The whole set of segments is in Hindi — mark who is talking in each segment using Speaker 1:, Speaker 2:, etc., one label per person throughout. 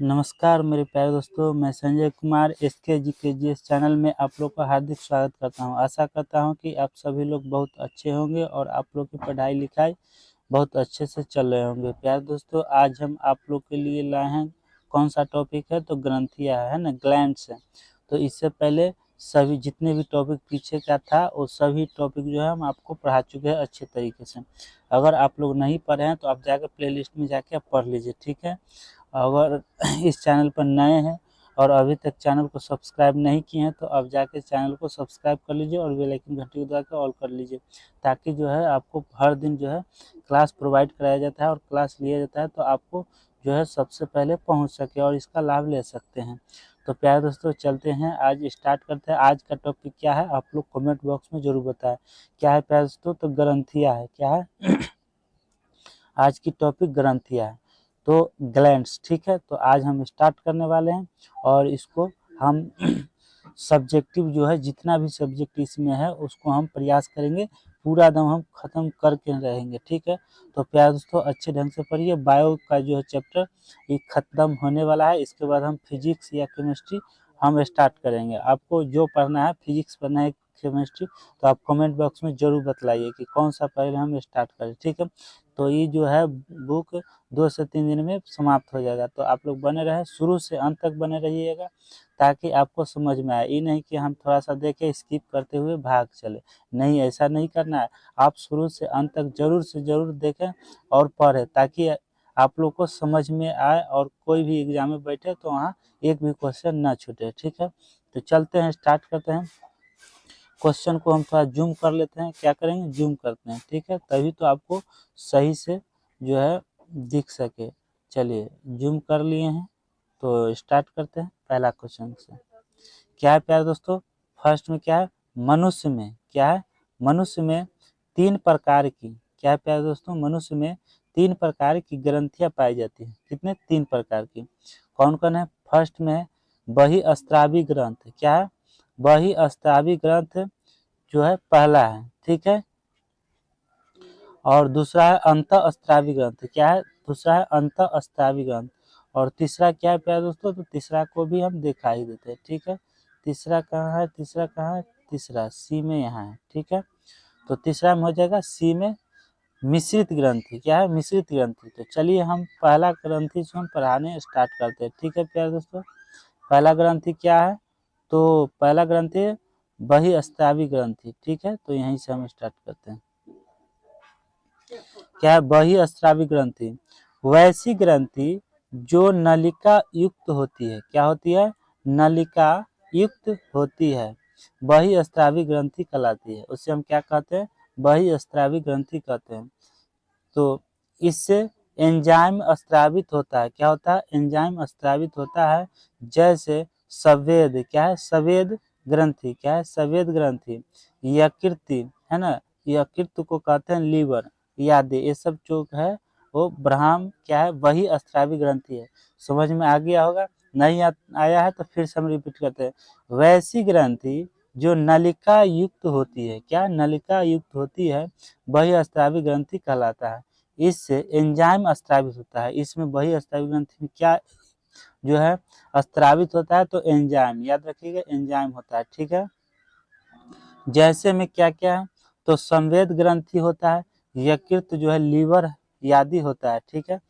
Speaker 1: नमस्कार मेरे प्यारे दोस्तों, मैं Sanjay Kumar SK GKGS channel में आप लोग का हार्दिक स्वागत करता हूं। आशा करता हूं कि आप सभी लोग बहुत अच्छे होंगे और आप लोग की पढ़ाई लिखाई बहुत अच्छे से चल रहे होंगे। प्यारे दोस्तों, आज हम आप लोग के लिए लाए हैं कौन सा टॉपिक है, तो ग्रंथियाँ है ना, ग्लैंड्स है। तो इससे पहले सभी जितने भी टॉपिक पीछे का था वो सभी टॉपिक जो है हम आपको पढ़ा चुके हैं अच्छे तरीके से। अगर आप लोग नहीं पढ़े हैं तो आप जाकर प्लेलिस्ट में जाके आप पढ़ लीजिए, ठीक है। अगर इस चैनल पर नए हैं और अभी तक चैनल को सब्सक्राइब नहीं किए हैं तो आप जाके चैनल को सब्सक्राइब कर लीजिए और बेल आइकन घंटी को दबा के ऑल कर लीजिए, ताकि जो है आपको हर दिन जो है क्लास प्रोवाइड कराया जाता है और क्लास लिया जाता है, तो आपको जो है सबसे पहले पहुंच सके और इसका लाभ ले सकते हैं। तो प्यारे दोस्तों, चलते हैं, आज स्टार्ट करते हैं। आज का टॉपिक क्या है आप लोग कमेंट बॉक्स में जरूर बताएं। क्या है प्यारे दोस्तों? तो ग्रंथियाँ है। क्या है? आज की टॉपिक ग्रंथियाँ है, तो ग्लैंड्स, ठीक है। तो आज हम स्टार्ट करने वाले हैं और इसको हम सब्जेक्टिव जो है जितना भी सब्जेक्ट इसमें है उसको हम प्रयास करेंगे पूरा दम हम खत्म करके रहेंगे, ठीक है। तो प्यारे दोस्तों, अच्छे ढंग से पढ़िए। बायो का जो है चैप्टर ये खत्म होने वाला है, इसके बाद हम फिजिक्स या केमिस्ट्री हम स्टार्ट करेंगे। आपको जो पढ़ना है, फिजिक्स पढ़ना है, केमिस्ट्री, तो आप कमेंट बॉक्स में जरूर बतलाइए कि कौन सा पहले हम स्टार्ट करें, ठीक है। तो ये जो है बुक 2 से 3 दिन में समाप्त हो जाएगा। तो आप लोग बने रहे, शुरू से अंत तक बने रहिएगा, ताकि आपको समझ में आए। ये नहीं कि हम थोड़ा सा देखें स्किप करते हुए भाग चले, नहीं, ऐसा नहीं करना है। आप शुरू से अंत तक जरूर से जरूर देखें और पढ़ें, ताकि आप लोग को समझ में आए और कोई भी एग्जाम में बैठे तो वहाँ एक भी क्वेश्चन ना छूटे, ठीक है। तो चलते हैं, स्टार्ट करते हैं। क्वेश्चन को हम थोड़ा जूम कर लेते हैं। क्या करेंगे? जूम करते हैं, ठीक है, तभी तो आपको सही से जो है दिख सके। चलिए, जूम कर लिए हैं, तो स्टार्ट करते हैं पहला क्वेश्चन से। क्या है प्यारे दोस्तों? फर्स्ट में क्या है? मनुष्य में क्या है? मनुष्य में 3 प्रकार की, क्या है प्यारे दोस्तों? मनुष्य में 3 प्रकार की ग्रंथियां पाई जाती हैं। कितने? 3 प्रकार की। कौन कौन है? फर्स्ट में है बहिःस्रावी ग्रंथ। क्या है? बहिःस्रावी ग्रंथ जो है पहला है, ठीक है। और दूसरा है अंतःस्रावी ग्रंथ। क्या है? दूसरा है अंतःस्रावी ग्रंथ। और तीसरा क्या है प्यारे दोस्तों? तो तीसरा को भी हम दिखा ही देते हैं, ठीक है। तीसरा कहाँ है? तीसरा कहाँ है? तीसरा सी में यहाँ है, ठीक है। तो तीसरा में हो जाएगा सी में मिश्रित ग्रंथि। क्या है? मिश्रित ग्रंथि। तो चलिए हम पहला ग्रंथि से हम पढ़ाने स्टार्ट करते हैं, ठीक है प्यारे दोस्तों। पहला ग्रंथि क्या है? तो पहला ग्रंथि बहिःस्रावी ग्रंथि, ठीक है। तो यहीं से हम स्टार्ट करते हैं। क्या है? बहिःस्रावी ग्रंथि वैसी ग्रंथि जो नलिका युक्त होती है। क्या होती है? नलिका युक्त होती है, बहिःस्रावी ग्रंथि कहलाती है। उसे हम क्या कहते हैं? बहिःस्रावी ग्रंथि कहते हैं। तो इससे एंजाइम स्रावित होता है। क्या होता है? एंजाइम स्रावित होता है, जैसे संवेद। क्या है? संवेद ग्रंथि। क्या है? संवेद ग्रंथि, यकृत है ना, यकृत को कहते हैं लीवर, याद है। ये सब जो है वो ब्राह्म क्या है? वही स्रावी ग्रंथि है। समझ में आ गया होगा? नहीं आया है तो फिर से हम रिपीट करते हैं। वैसी ग्रंथि जो नलिका युक्त होती है। क्या? नलिका युक्त होती है, बहिःस्रावी ग्रंथि कहलाता है। इससे एंजाइम स्रावित होता है। इसमें बहिःस्रावी ग्रंथि में क्या जो है स्रावित होता है? तो एंजाइम, याद रखिएगा, एंजाइम होता है, ठीक है। जैसे में क्या क्या है? तो संवेद ग्रंथि होता है, यकृत जो है लीवर यादी होता है, ठीक है।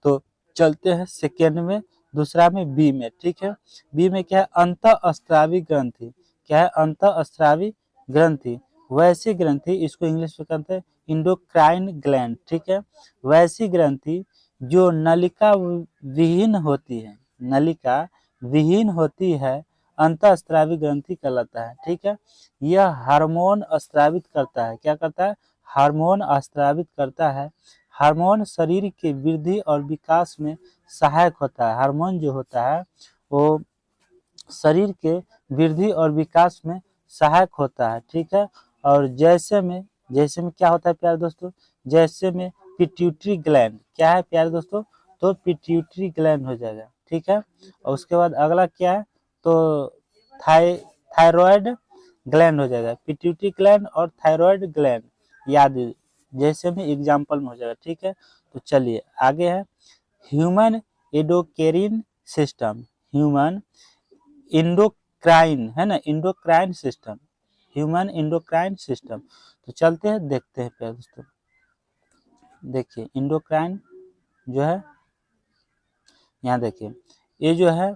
Speaker 1: तो चलते हैं सेकेंड में, दूसरा में बी में, ठीक है। बी में क्या है? अंतःस्रावी ग्रंथि। क्या है? अंतःस्रावी ग्रंथि वैसी ग्रंथि, इसको इंग्लिश में कहते हैं इंडोक्राइन ग्लैंड, ठीक है। वैसी ग्रंथि जो नलिका विहीन होती है, नलिका विहीन होती है, अंतःस्रावी ग्रंथि कहलाता है, ठीक है। यह हार्मोन स्रावित करता है। क्या करता है? हार्मोन स्रावित करता है। हार्मोन शरीर के वृद्धि और विकास में सहायक होता है। हार्मोन जो होता है वो शरीर के वृद्धि और विकास में सहायक होता है, ठीक है। और जैसे में क्या होता है प्यारे दोस्तों? जैसे में पिट्यूटरी ग्लैंड। क्या है प्यारे दोस्तों? तो पिट्यूटरी ग्लैंड हो जाएगा, ठीक है। और उसके बाद अगला क्या है? तो थायराइड ग्लैंड हो जाएगा। पिट्यूटरी ग्लैंड और थायराइड ग्लैंड याद जैसे में एग्जाम्पल में हो जाएगा, ठीक है। तो चलिए आगे है ह्यूमन एडोकेरिन सिस्टम, ह्यूमन इंडोक्राइन है ना, endocrine system, human endocrine system. तो चलते हैं देखते हैं प्यारे दोस्तों। देखिए इंडोक्राइन जो है, यहाँ देखिए ये जो है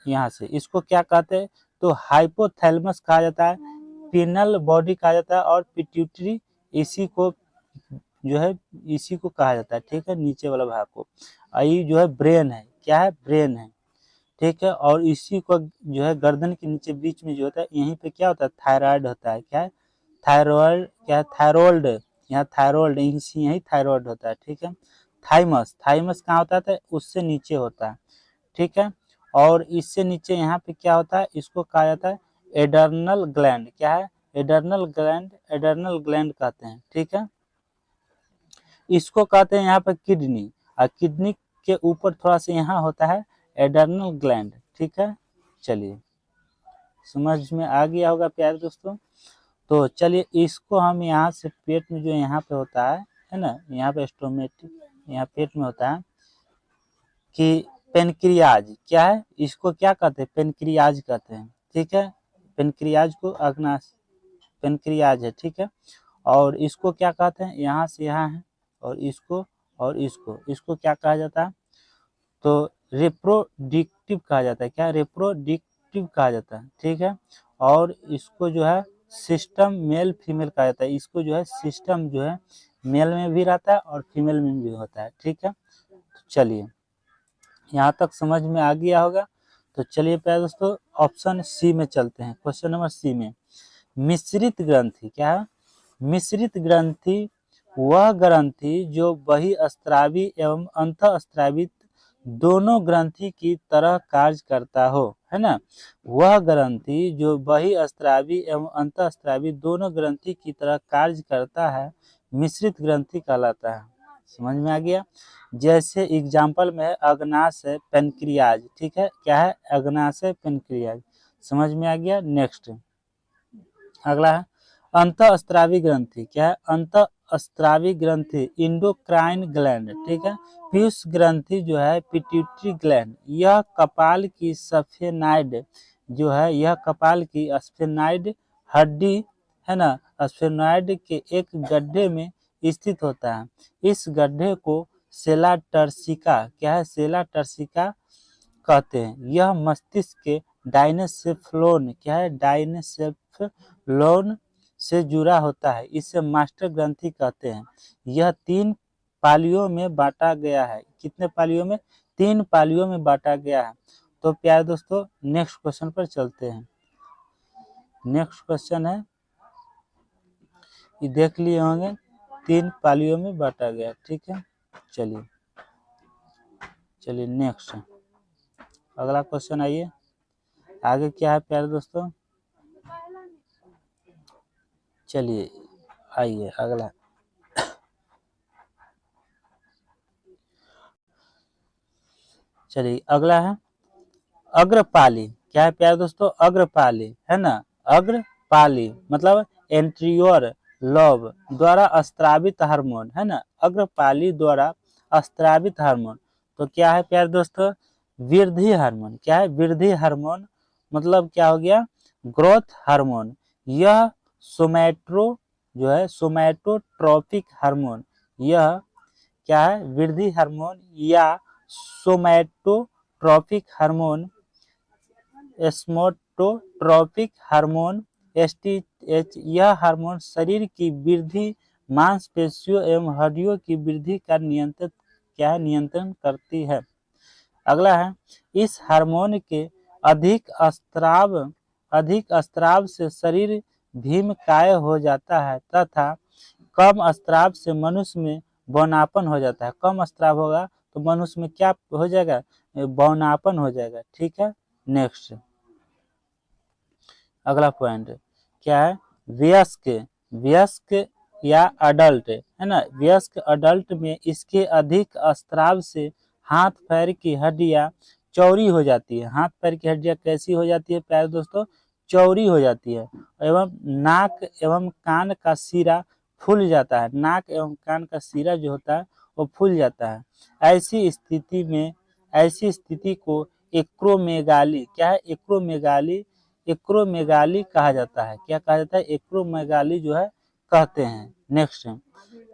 Speaker 1: यहाँ से इसको क्या कहते हैं, तो हाइपोथैलेमस कहा जाता है, पिनल बॉडी कहा जाता है और पिट्यूटरी इसी को जो है इसी को कहा जाता है, ठीक है, नीचे वाला भाग को। ये जो है ब्रेन है, क्या है, ब्रेन है, ठीक है। और इसी को जो है गर्दन के नीचे बीच में जो होता है, यहीं पे क्या होता है, थायराइड होता है, क्या है, थायराइड, क्या है, थायरोल्ड, यहाँ थायरोल्ड, यही थायराइड होता है, ठीक है। थाइमस, थाइमस कहाँ होता है, उससे नीचे होता है, ठीक है। और इससे नीचे यहाँ पे क्या होता है, इसको कहा जाता है एडर्नल ग्लैंड, क्या है, एडर्नल ग्लैंड, एडर्नल ग्लैंड कहते हैं, ठीक है। इसको कहते हैं यहाँ पर किडनी, और किडनी के ऊपर थोड़ा सा यहाँ होता है एडर्नल ग्लैंड, ठीक है। चलिए समझ में आ गया होगा प्यारे दोस्तों। तो चलिए इसको हम यहाँ से पेट में जो यहाँ पे होता है ना, यहाँ पे स्टोमेटिक, यहाँ पेट में होता है कि पेनक्रियाज, क्या है, इसको क्या कहते हैं, पेनक्रियाज कहते हैं, ठीक है। पेनक्रियाज को अग्नाश, पेनक्रियाज है, ठीक है। और इसको क्या कहते हैं, यहाँ से यहाँ है, और इसको क्या कहा जाता है, तो रिप्रोडक्टिव कहा जाता है, क्या, रिप्रोडक्टिव कहा जाता है, ठीक है। और इसको जो है सिस्टम मेल फीमेल कहा जाता है, इसको जो है सिस्टम जो है मेल में भी रहता है और फीमेल में भी होता है, ठीक है। चलिए यहाँ तक समझ में आ गया होगा। तो चलिए प्यारे दोस्तों ऑप्शन सी में चलते हैं, क्वेश्चन नंबर सी में। मिश्रित ग्रंथि, क्या है, मिश्रित ग्रंथि वह ग्रंथि जो बहिःस्रावी एवं अंतःस्रावी दोनों ग्रंथि की तरह कार्य करता हो, है ना। वह ग्रंथि जो बहिःस्रावी एवं अंतःस्रावी दोनों ग्रंथि की तरह कार्य करता है मिश्रित ग्रंथि कहलाता है। समझ में आ गया। जैसे एग्जाम्पल में है अग्नाशय पेनक्रियाज, ठीक है, क्या है, अग्नाशय पेनक्रियाज, समझ में आ गया। नेक्स्ट अगला है अंतःस्रावी ग्रंथि, क्या है, अंतःस्रावी ग्रंथि इंडोक्राइन ग्लैंड, ठीक है। पीयूष ग्रंथि जो है पिट्यूटरी ग्लैंड, यह कपाल की स्फेनाइड जो है, यह कपाल की स्फेनाइड हड्डी है ना, स्फेनाइड के एक गड्ढे में स्थित होता है। इस गड्ढे को सेला टर्सिका, क्या है, सेला टर्सिका कहते हैं। यह मस्तिष्क के डायनेसेफ्लोन, क्या है, डायनेसेफ्लोन से जुड़ा होता है, इसे मास्टर ग्रंथि कहते हैं। यह 3 पालियों में बांटा गया है, कितने पालियों में, 3 पालियों में बांटा गया है। तो प्यारे दोस्तों नेक्स्ट क्वेश्चन पर चलते हैं। नेक्स्ट क्वेश्चन है, ये देख लिए होंगे, 3 पालियों में बांटा गया, ठीक है। चलिए चलिए नेक्स्ट अगला क्वेश्चन आइए, आगे क्या है प्यारे दोस्तों। चलिए आइए अगला, चलिए अगला है अग्रपाली, क्या है प्यारे दोस्तों, अग्रपाली है ना। अग्रपाली मतलब एंटीरियर लोब द्वारा स्त्रावित हार्मोन, है ना, अग्रपाली द्वारा स्त्रावित हार्मोन। तो क्या है प्यारे दोस्तों, वृद्धि हार्मोन, क्या है, वृद्धि हार्मोन मतलब क्या हो गया, ग्रोथ हार्मोन। यह सोमैट्रो जो है सोमैटोट्रोपिक हार्मोन, यह क्या है, वृद्धि हार्मोन या सोमैटोट्रोपिक हार्मोन, एस्मोटोट्रोपिक हार्मोन एसटीएच, यह हार्मोन शरीर की वृद्धि, मांसपेशियों एवं हड्डियों की वृद्धि का नियंत्रित, क्या है, नियंत्रण करती है। अगला है इस हार्मोन के अधिक स्त्राव से शरीर भीमकाय हो जाता है तथा कम स्त्राव से मनुष्य में बौनापन हो जाता है। कम स्त्राव होगा तो मनुष्य में क्या हो जाएगा, बौनापन हो जाएगा, ठीक है। नेक्स्ट अगला पॉइंट क्या है, वयस्क, वयस्क या अडल्ट, है ना, वयस्क अडल्ट में इसके अधिक स्त्राव से हाथ पैर की हड्डियां चौड़ी हो जाती है। हाथ पैर की हड्डियां कैसी हो जाती है प्यारे दोस्तों, चौड़ी हो जाती है। एवं नाक एवं कान का सिरा फूल जाता है, नाक एवं कान का सिरा जो होता है वो फूल जाता है। ऐसी स्थिति में ऐसी स्थिति को एक्रोमेगाली, क्या है, एक्रोमेगाली कहा जाता है। क्या कहा जाता है? एक्रोमेगाली जो है कहते हैं। नेक्स्ट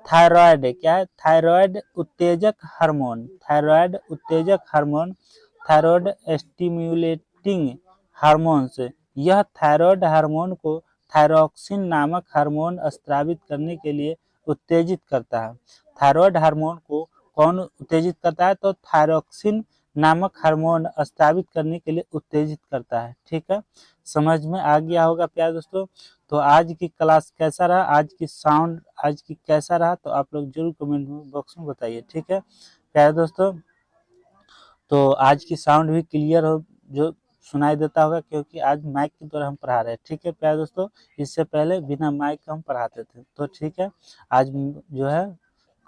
Speaker 1: थायराइड, क्या है, थायराइड उत्तेजक हार्मोन, थायराइड उत्तेजक हार्मोन, थायराइड स्टिम्युलेटिंग हार्मोन्स, यह थायराइड हार्मोन को थायरॉक्सिन नामक हार्मोन स्रावित करने के लिए उत्तेजित करता है। थायराइड हार्मोन को कौन उत्तेजित करता है? तो थायरॉक्सिन नामक हार्मोन स्रावित करने के लिए उत्तेजित करता है। ठीक है, समझ में आ गया होगा प्यारे दोस्तों। तो आज की क्लास कैसा रहा, आज की साउंड आज की कैसा रहा, तो आप लोग जरूर कमेंट बॉक्स में बताइए। ठीक है प्यारे दोस्तों, तो आज की साउंड भी क्लियर हो, जो सुनाई देता होगा, क्योंकि आज माइक के द्वारा हम पढ़ा रहे हैं। ठीक है प्यारे दोस्तों, इससे पहले बिना माइक हम पढ़ाते थे। तो ठीक है, आज जो है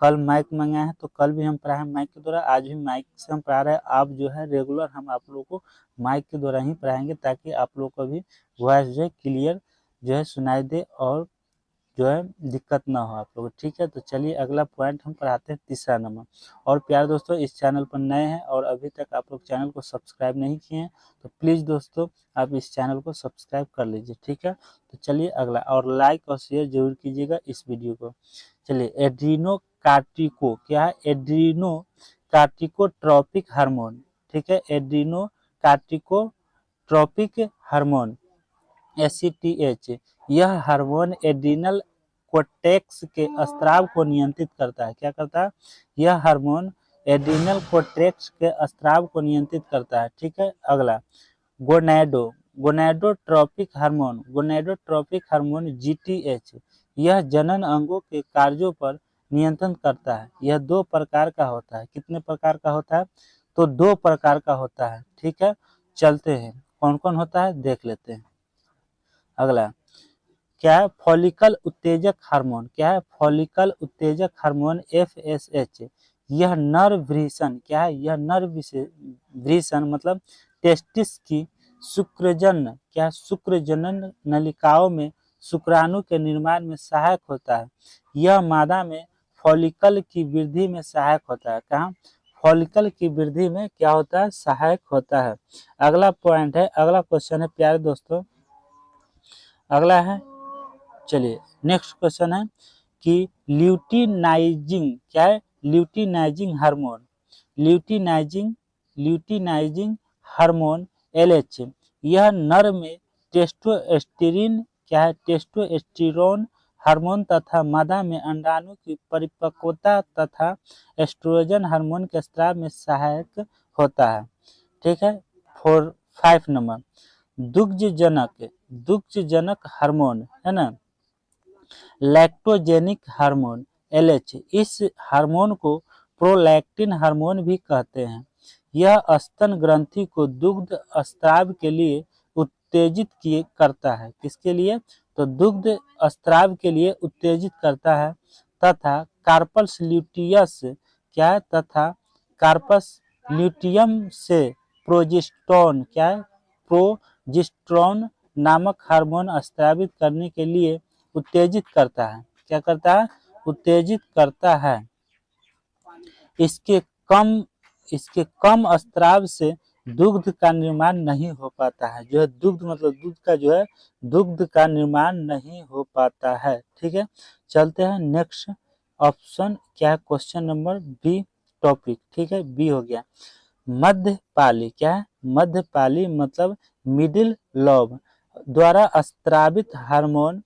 Speaker 1: कल माइक मंगाए हैं, तो कल भी हम पढ़ाए माइक के द्वारा, आज भी माइक से हम पढ़ा रहे हैं। आप जो है रेगुलर हम आप लोगों को माइक के द्वारा ही पढ़ाएंगे, ताकि आप लोग को भी वॉइस जो है क्लियर जो है सुनाई दे और जो है दिक्कत ना हो आप लोग। ठीक है, तो चलिए अगला पॉइंट हम पढ़ाते हैं, तीसरा नंबर। और प्यारे दोस्तों, इस चैनल पर नए हैं और अभी तक आप लोग चैनल को सब्सक्राइब नहीं किए हैं, तो प्लीज़ दोस्तों आप इस चैनल को सब्सक्राइब कर लीजिए। ठीक है, तो चलिए अगला, और लाइक और शेयर जरूर कीजिएगा इस वीडियो को। चलिए एड्रीनो कार्टिको, क्या है, एड्रीनो कार्टिकोट्रोपिक हार्मोन। ठीक है, एड्रीनो कार्टिकोट्रोपिक हार्मोन ACTH, यह हार्मोन एड्रिनल कोर्टेक्स के स्राव को नियंत्रित करता है। क्या करता है? यह हार्मोन एड्रिनल कोर्टेक्स के स्राव को नियंत्रित करता है। ठीक है, अगला gonadotropic hormone, gonadotropic hormone GTH, यह जनन अंगों के कार्यों पर नियंत्रण करता है। यह 2 प्रकार का होता है। कितने प्रकार का होता है? तो 2 प्रकार का होता है। ठीक है, चलते हैं कौन कौन होता है देख लेते हैं। अगला क्या है? फॉलिकल उत्तेजक हार्मोन, क्या है? फॉलिकल उत्तेजक हार्मोन FSH, यह नर वृषण, क्या है? यह नर वृषण मतलब टेस्टिस की शुक्रजन, क्या, शुक्रजनन नलिकाओं में शुक्राणु के निर्माण में सहायक होता है। यह मादा में फॉलिकल की वृद्धि में सहायक होता है। कहाँ? फॉलिकल की वृद्धि में क्या होता है? सहायक होता है। अगला पॉइंट है, अगला क्वेश्चन है प्यारे दोस्तों, अगला है, चलिए नेक्स्ट क्वेश्चन है कि ल्यूटिनाइजिंग, क्या है? Luteinizing hormone, luteinizing hormone LH, यह नर में टेस्टोस्टेरोन, क्या है? टेस्टोस्टेरोन हार्मोन तथा मादा में अंडाणु की परिपक्वता तथा एस्ट्रोजन हार्मोन के स्राव में सहायक होता है। ठीक है, 5 नंबर दुग्धजनक हार्मोन है ना, लैक्टोजेनिक हार्मोन LH, इस हार्मोन को प्रोलैक्टिन हार्मोन भी कहते हैं। यह स्तन ग्रंथि को दुग्ध स्राव के लिए उत्तेजित करता है। किसके लिए? तो दुग्ध स्राव के लिए उत्तेजित करता है, तथा कार्पस ल्यूटियस, क्या है? तथा कार्पस ल्यूटियम से प्रोजेस्टेरोन, क्या है? प्रोजेस्टेरोन नामक हार्मोन स्रावित करने के लिए उत्तेजित करता है। क्या करता है? उत्तेजित करता है। इसके कम स्राव से दुग्ध का निर्माण नहीं हो पाता है। जो है दुग्ध मतलब दूध का जो है दुग्ध का निर्माण नहीं हो पाता है। ठीक है, चलते हैं नेक्स्ट ऑप्शन, क्या है? Question number B topic. ठीक है, बी हो गया मध्यपाली, क्या है? मध्यपाली मतलब मिडिल लोब द्वारा स्रावित हार्मोन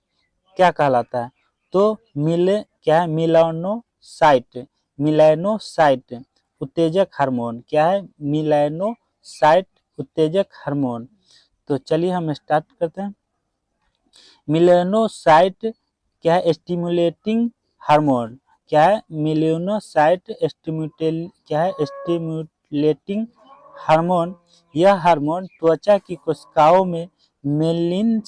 Speaker 1: क्या कहलाता है? तो क्या है? मिलानोसाइट उत्तेजक हार्मोन, क्या है? मिलानोसाइट उत्तेजक हार्मोन। तो चलिए हम स्टार्ट करते हैं। मिलानोसाइट क्या है? स्टिमुलेटिंग हार्मोन, क्या है? मिलानोसाइट स्टिमुलेटिंग हार्मोन, यह हार्मोन त्वचा की कोशिकाओं में मेलिन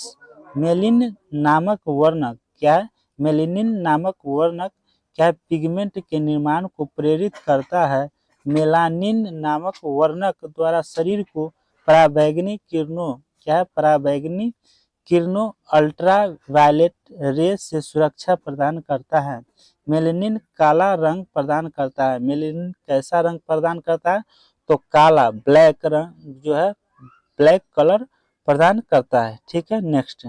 Speaker 1: नामक वर्णक, क्या है? मेलेनिन नामक वर्णक, क्या है? पिगमेंट के निर्माण को प्रेरित करता है। मेलानिन नामक वर्णक द्वारा शरीर को पराबैंगनी किरणों, क्या है? पराबैंगनी किरणों अल्ट्रावायलेट रेस से सुरक्षा प्रदान करता है। मेलेनिन काला रंग प्रदान करता है। मेलेनिन कैसा रंग प्रदान करता है? तो काला ब्लैक रंग जो है ब्लैक कलर प्रदान करता है। ठीक है, नेक्स्ट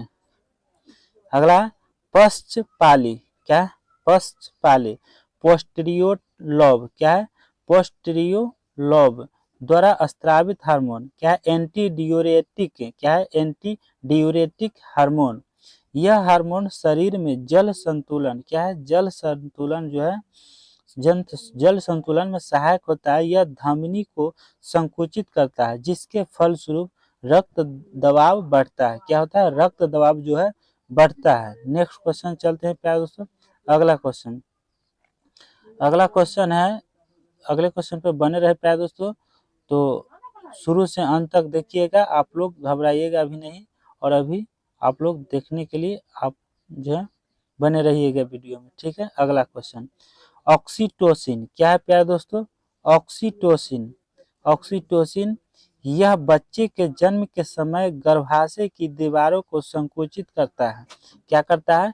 Speaker 1: अगला है पश्चपाली। क्या है? पश्चपाली पोस्टीरियर लोब। क्या है? पोस्टीरियर लोब द्वारा स्त्रावित हार्मोन। क्या है? Anti diuretic. क्या है? Anti diuretic hormone. यह हार्मोन शरीर में जल संतुलन। क्या है? जल संतुलन जो है जल संतुलन में सहायक होता है। यह धमनी को संकुचित करता है जिसके फलस्वरूप रक्त दबाव बढ़ता है। क्या होता है? रक्त दबाव जो है बढ़ता है। नेक्स्ट क्वेश्चन चलते हैं प्यारे दोस्तों। अगला क्वेश्चन है, अगले क्वेश्चन पे बने रहे प्यारे दोस्तों। तो शुरू से अंत तक देखिएगा, आप लोग घबराइएगा अभी नहीं, और अभी आप लोग देखने के लिए आप जो है बने रहिएगा वीडियो में। ठीक है, अगला क्वेश्चन ऑक्सीटोसिन। क्या है प्यारे दोस्तों? ऑक्सीटोसिन। ऑक्सीटोसिन यह बच्चे के जन्म के समय गर्भाशय की दीवारों को संकुचित करता है। क्या करता है?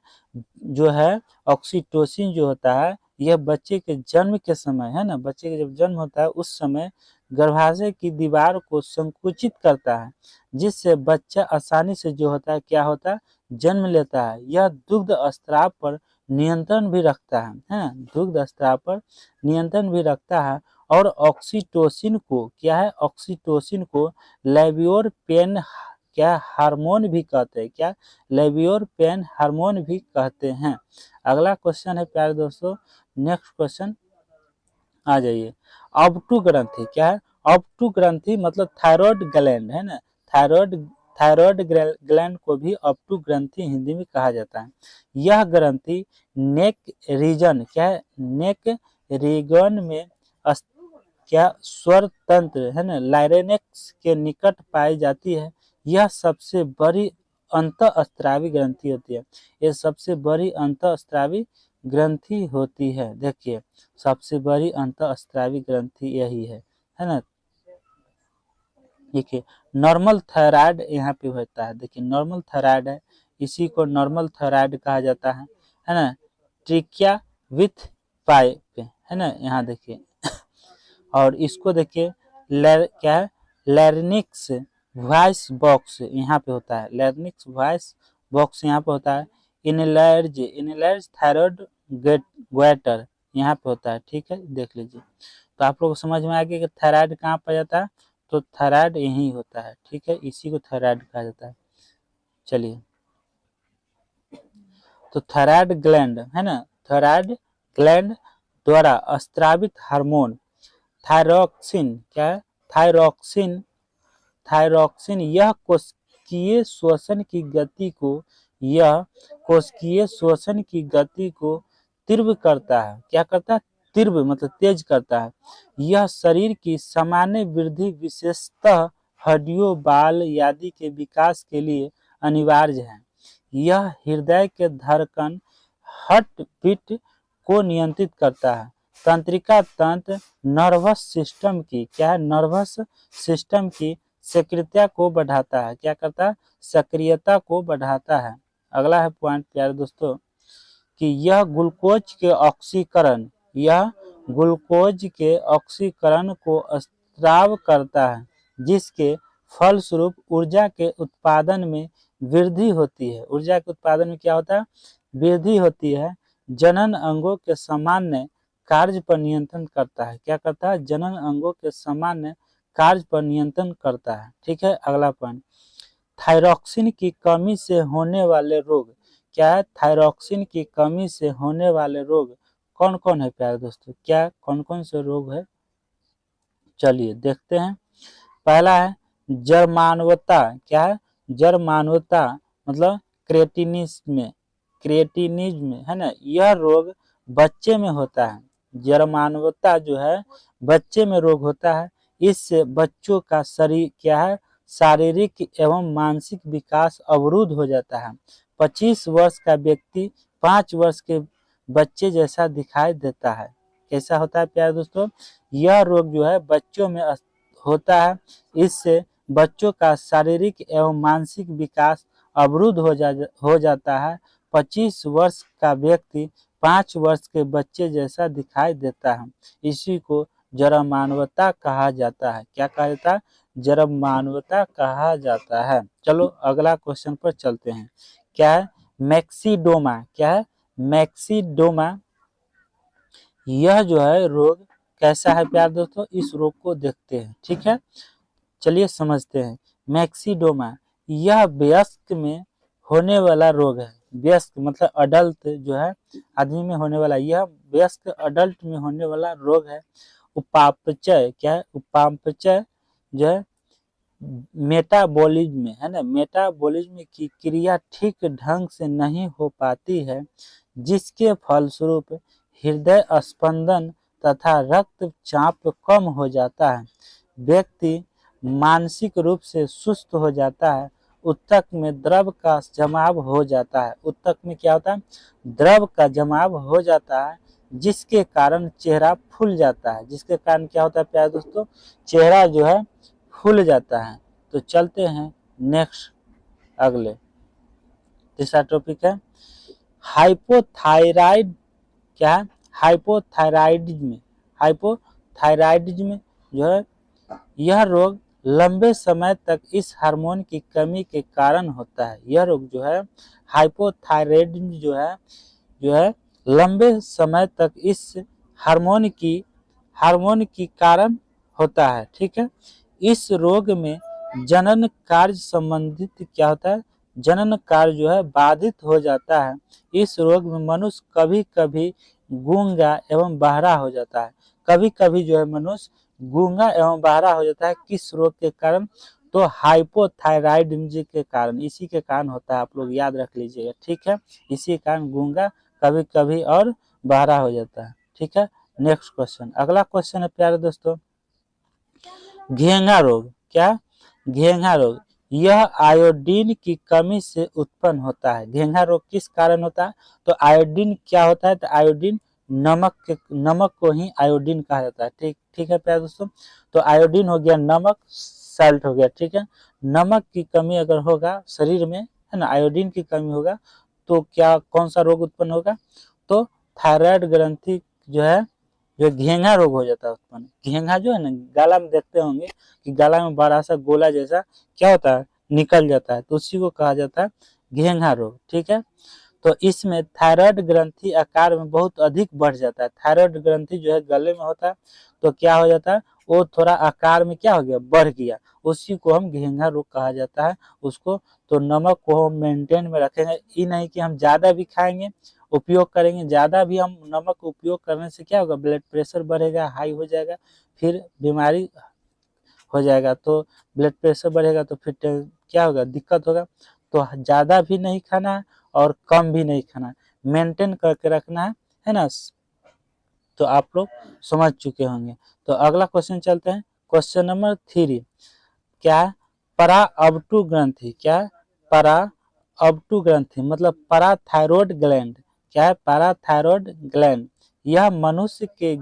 Speaker 1: जो है ऑक्सीटोसिन जो होता है यह बच्चे के जन्म के समय है ना, बच्चे के जब जन्म होता है उस समय गर्भाशय की दीवार को संकुचित करता है जिससे बच्चा आसानी से जो होता है क्या होता है जन्म लेता है। यह दुग्ध स्त्राव पर नियंत्रण भी रखता है ना, दुग्ध स्त्राव पर नियंत्रण भी रखता है। और ऑक्सीटोसिन को क्या है? ऑक्सीटोसिन को लेबियोर पेन क्या हार्मोन भी कहते हैं। क्या? लेबियोर पेन हार्मोन भी कहते हैं। अगला क्वेश्चन है प्यारे दोस्तों, नेक्स्ट क्वेश्चन आ जाइए। ऑब्टू ग्रंथि। क्या है? ऑब्टू ग्रंथि मतलब थायराइड ग्लैंड है ना, थायराइड ग्लैंड को भी ऑब्टू ग्रंथि हिंदी में कहा जाता है। यह ग्रंथि नेक रीजन। क्या है? नेक रीजन में क्या स्वर तंत्र है ना, लाइरेनेक्स के निकट पाई जाती है। यह सबसे बड़ी अंतःस्त्रावी ग्रंथि होती है। यह सबसे बड़ी अंतःस्त्रावी ग्रंथि होती है। देखिए सबसे बड़ी अंतःस्त्रावी ग्रंथि यही है ना। देखिए नॉर्मल थायराइड यहाँ पे होता है। देखिए नॉर्मल थायराइड है, इसी को नॉर्मल थायराइड कहा जाता है ना। ट्रिकिया विथ पाइप है ना, यहाँ देखिए और इसको देखिए क्या है? लैरिनिक्स वॉइस बॉक्स यहाँ पे होता है। लैरिनिक्स वॉइस बॉक्स यहाँ पे होता है। इनलर्ज थायराइड ग्वेटर यहाँ पे होता है। ठीक है, देख लीजिए। तो आप लोग को समझ में आ गया कि थायराइड कहाँ पाया जाता है। तो थायराइड यही होता है। ठीक है, इसी को थायराइड कहा जाता है। चलिए, तो थायराइड ग्लैंड है ना, थायराइड ग्लैंड द्वारा स्त्रावित हार्मोन थायरॉक्सिन। क्या है? थायरॉक्सिन। थायरॉक्सिन यह कोशिकीय श्वसन की गति को तीव्र करता है। क्या करता है? तीव्र मतलब तेज करता है। यह शरीर की सामान्य वृद्धि विशेषतः हड्डियों, बाल आदि के विकास के लिए अनिवार्य है। यह हृदय के धड़कन हार्ट बीट को नियंत्रित करता है। तंत्रिका तंत्र नर्वस सिस्टम की क्या है? नर्वस सिस्टम की सक्रियता को बढ़ाता है। क्या करता है? सक्रियता को बढ़ाता है। अगला है पॉइंट प्यारे दोस्तों कि यह ग्लूकोज के ऑक्सीकरण को स्राव करता है जिसके फलस्वरूप ऊर्जा के उत्पादन में वृद्धि होती है। ऊर्जा के उत्पादन में क्या होता है? वृद्धि होती है। जनन अंगों के सामान्य कार्य पर नियंत्रण करता है। क्या करता है? जनन अंगों के सामान्य कार्य पर नियंत्रण करता है। ठीक है, अगला पॉइंट थायरॉक्सिन की कमी से होने वाले रोग। क्या है? थायरॉक्सिन की कमी से होने वाले रोग कौन कौन है प्यारे दोस्तों? क्या कौन कौन से रोग है? चलिए देखते हैं। पहला है जर्मानवता। क्या है? जर्मानवता मतलब क्रिएटिनिज्म है ना, यह रोग बच्चे में होता है। जर्मानवता जो है बच्चे में रोग होता है। इससे बच्चों का शरीर क्या है? शारीरिक एवं मानसिक विकास अवरुद्ध हो जाता है। 25 वर्ष का व्यक्ति 5 वर्ष के बच्चे जैसा दिखाई देता है। कैसा होता है प्यारे दोस्तों? यह रोग जो है बच्चों में होता है। इससे बच्चों का शारीरिक एवं मानसिक विकास अवरुद्ध हो जाता है। 25 वर्ष का व्यक्ति 5 वर्ष के बच्चे जैसा दिखाई देता है। इसी को जड़मानवता कहा जाता है। क्या कहा जाता है? जड़मानवता कहा जाता है। चलो अगला क्वेश्चन पर चलते हैं। क्या है? मैक्सिडोमा। क्या है? मैक्सिडोमा। यह जो है रोग कैसा है प्यारे दोस्तों, इस रोग को देखते हैं। ठीक है, चलिए समझते हैं। मैक्सिडोमा यह वयस्क में होने वाला रोग है। वयस्क मतलब अडल्ट जो है आदमी में होने वाला, यह वयस्क अडल्ट में होने वाला रोग है। उपापचय। क्या है? उपापचय जो है मेटाबॉलिज्म में है ना, मेटाबॉलिज्म की क्रिया ठीक ढंग से नहीं हो पाती है, जिसके फलस्वरूप हृदय स्पंदन तथा रक्तचाप कम हो जाता है। व्यक्ति मानसिक रूप से सुस्त हो जाता है। ऊतक में द्रव का जमाव हो जाता है। ऊतक में क्या होता है? द्रव का जमाव हो जाता है, जिसके कारण चेहरा फूल जाता है। जिसके कारण क्या होता है प्यारे दोस्तों? चेहरा जो है फूल जाता है। तो चलते हैं नेक्स्ट, अगले तीसरा टॉपिक है हाइपोथायराइड। क्या है? हाइपोथायराइडिज्म। हाइपोथायराइडिज्म जो है यह रोग लंबे समय तक इस हार्मोन की कमी के कारण होता है। यह रोग जो है हाइपोथायराइडिज्म जो है लंबे समय तक इस हार्मोन की कारण होता है। ठीक है, इस रोग में जनन कार्य संबंधित क्या होता है? जनन कार्य जो है बाधित हो जाता है। इस रोग में मनुष्य कभी कभी गूंगा एवं बहरा हो जाता है। कभी कभी जो है मनुष्य गूंगा एवं बहरा हो जाता है। किस रोग के कारण? तो हाइपोथायराइडिज्म के कारण, इसी के कारण होता है। आप लोग याद रख लीजिएगा। ठीक है, इसी के कारण गूंगा कभी कभी और बहरा हो जाता है। ठीक है, नेक्स्ट क्वेश्चन, अगला क्वेश्चन है प्यारे दोस्तों घेंघा रोग। क्या? घेंघा रोग यह आयोडीन की कमी से उत्पन्न होता है। घेंघा रोग किस कारण होता है? तो आयोडीन क्या होता है? तो आयोडीन नमक को ही आयोडीन कहा जाता है। ठीक ठीक है प्यारे दोस्तों, तो आयोडीन हो गया नमक, साल्ट हो गया। ठीक है, नमक की कमी अगर होगा शरीर में, है ना, आयोडीन की कमी होगा तो क्या कौन सा रोग उत्पन्न होगा? तो थायराइड ग्रंथि जो है जो घेंघा रोग हो जाता है उत्पन्न। घेंघा जो है ना, गाला में देखते होंगे कि गाला में बड़ा सा गोला जैसा क्या होता है? निकल जाता है, तो उसी को कहा जाता है घेंघा रोग। ठीक है, तो इसमें थायराइड ग्रंथि आकार में बहुत अधिक बढ़ जाता है। थायराइड ग्रंथि जो है गले में होता है, तो क्या हो जाता है? वो थोड़ा आकार में क्या हो गया? बढ़ गया, उसी को हम घेंघा रोग कहा जाता है उसको। तो नमक को हम मेंटेन में रखेंगे, ये नहीं कि हम ज्यादा भी खाएंगे, उपयोग करेंगे। ज्यादा भी हम नमक उपयोग करने से क्या होगा? ब्लड प्रेशर बढ़ेगा, हाई हो जाएगा, फिर बीमारी हो जाएगा। तो ब्लड प्रेशर बढ़ेगा तो फिर क्या होगा? दिक्कत होगा। तो ज्यादा भी नहीं खाना है और कम भी नहीं खाना है, मेंटेन करके रखना है ना। तो आप लोग समझ चुके होंगे। तो अगला क्वेश्चन चलते हैं, क्वेश्चन नंबर 3। क्या है? परा अबटू ग्रंथि। क्या है? परा अबटू ग्रंथि मतलब पाराथायरॉयड ग्लैंड। क्या है? पाराथायरॉयड ग्लैंड यह मनुष्य के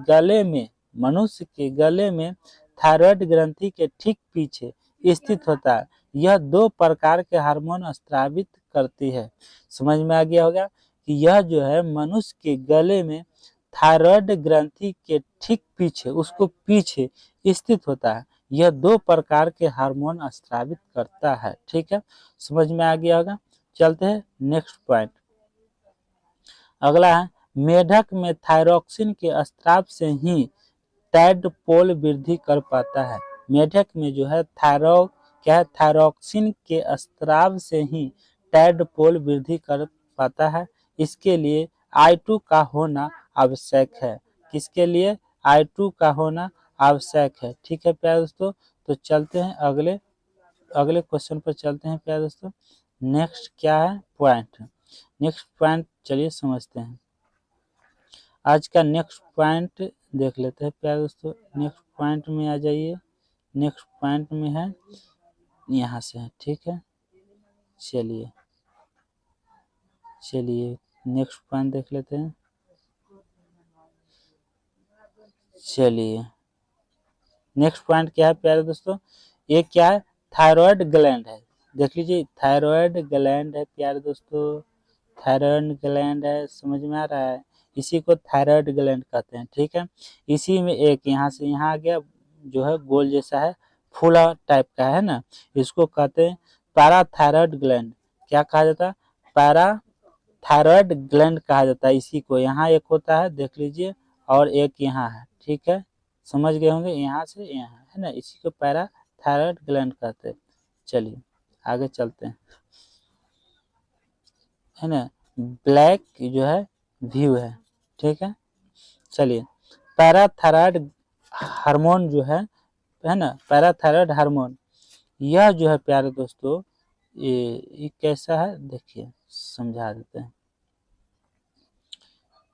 Speaker 1: गले में थायराइड ग्रंथि के ठीक पीछे स्थित होता है। यह 2 प्रकार के हार्मोन स्रावित करती है। समझ में आ गया होगा कि यह जो है मनुष्य के गले में थायराइड ग्रंथि के ठीक पीछे, उसको पीछे स्थित होता है। यह 2 प्रकार के हार्मोन स्रावित करता है। ठीक है, समझ में आ गया होगा। चलते हैं नेक्स्ट पॉइंट, अगला है मेढक में थायरॉक्सिन के स्राव से ही टैडपोल वृद्धि कर पाता है। मेढक में जो है थायरॉक्सिन के स्राव से ही टैडपोल वृद्धि कर पाता है। इसके लिए I2 का होना आवश्यक है। किसके लिए? I2 का होना आवश्यक है। ठीक है प्यारे दोस्तों, तो चलते हैं अगले क्वेश्चन पर चलते हैं प्यारे दोस्तों। नेक्स्ट क्या है पॉइंट? नेक्स्ट पॉइंट चलिए समझते हैं। आज का नेक्स्ट पॉइंट देख लेते हैं प्यारे दोस्तों। नेक्स्ट पॉइंट में आ जाइए। नेक्स्ट पॉइंट में है, यहाँ से है। ठीक है, चलिए नेक्स्ट पॉइंट देख लेते हैं। चलिए नेक्स्ट पॉइंट क्या है प्यारे दोस्तों? ये क्या है? थायराइड ग्लैंड है। देख लीजिए, थायराइड ग्लैंड है प्यारे दोस्तों, थायराइड ग्लैंड है। समझ में आ रहा है? इसी को थायराइड ग्लैंड कहते हैं। ठीक है, इसी में एक यहाँ से यहाँ आ गया जो है गोल जैसा है, फूला टाइप का है ना, इसको कहते हैं पैराथायराइड ग्लैंड। क्या कहा जाता है? पैराथायराइड ग्लैंड कहा जाता है इसी को। यहाँ एक होता है देख लीजिए और एक यहाँ है। ठीक है, समझ गए होंगे, यहाँ से यहाँ है ना, इसी को पैराथायराइड ग्लैंड कहते हैं। चलिए आगे चलते हैं, है ना, ब्लैक जो है व्यू है। ठीक है, चलिए पैराथायराइड हार्मोन जो है ना, पैराथायराइड हार्मोन, यह जो है प्यारे दोस्तों ये कैसा है देखिए, समझा देते हैं।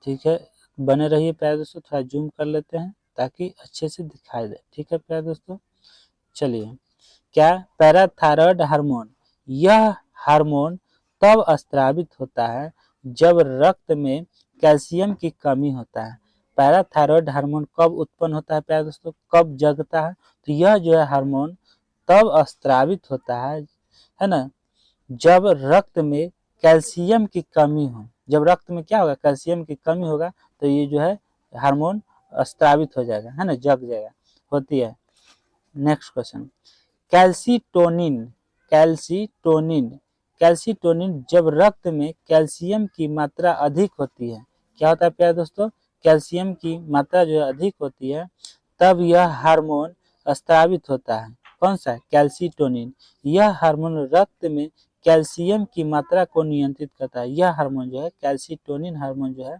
Speaker 1: ठीक है, बने रहिए प्यारे दोस्तों, थोड़ा जूम कर लेते हैं ताकि अच्छे से दिखाई दे। ठीक है प्यारे दोस्तों, चलिए क्या पैराथायराइड हार्मोन, यह हार्मोन तब स्रावित होता है जब रक्त में कैल्शियम की कमी होता है। पैराथायराइड हार्मोन कब उत्पन्न होता है प्यारे दोस्तों, कब जगता है? तो यह जो है हार्मोन तब स्रावित होता है ना, जब रक्त में कैल्शियम की कमी हो। जब रक्त में क्या होगा, कैल्शियम की कमी होगा, तो ये जो है हार्मोन स्रावित हो जाएगा, है ना, जग जाएगा, होती है। Next question, calcitonin, calcitonin, calcitonin जब रक्त में कैल्शियम की मात्रा अधिक होती है, क्या होता है प्यारे दोस्तों, कैल्शियम की मात्रा जो है अधिक होती है, तब यह हार्मोन स्रावित होता है। कौन सा? कैल्सीटोनिन। यह हार्मोन रक्त में कैल्शियम की मात्रा को नियंत्रित करता है। यह हार्मोन जो है कैल्सीटोनिन हार्मोन जो है,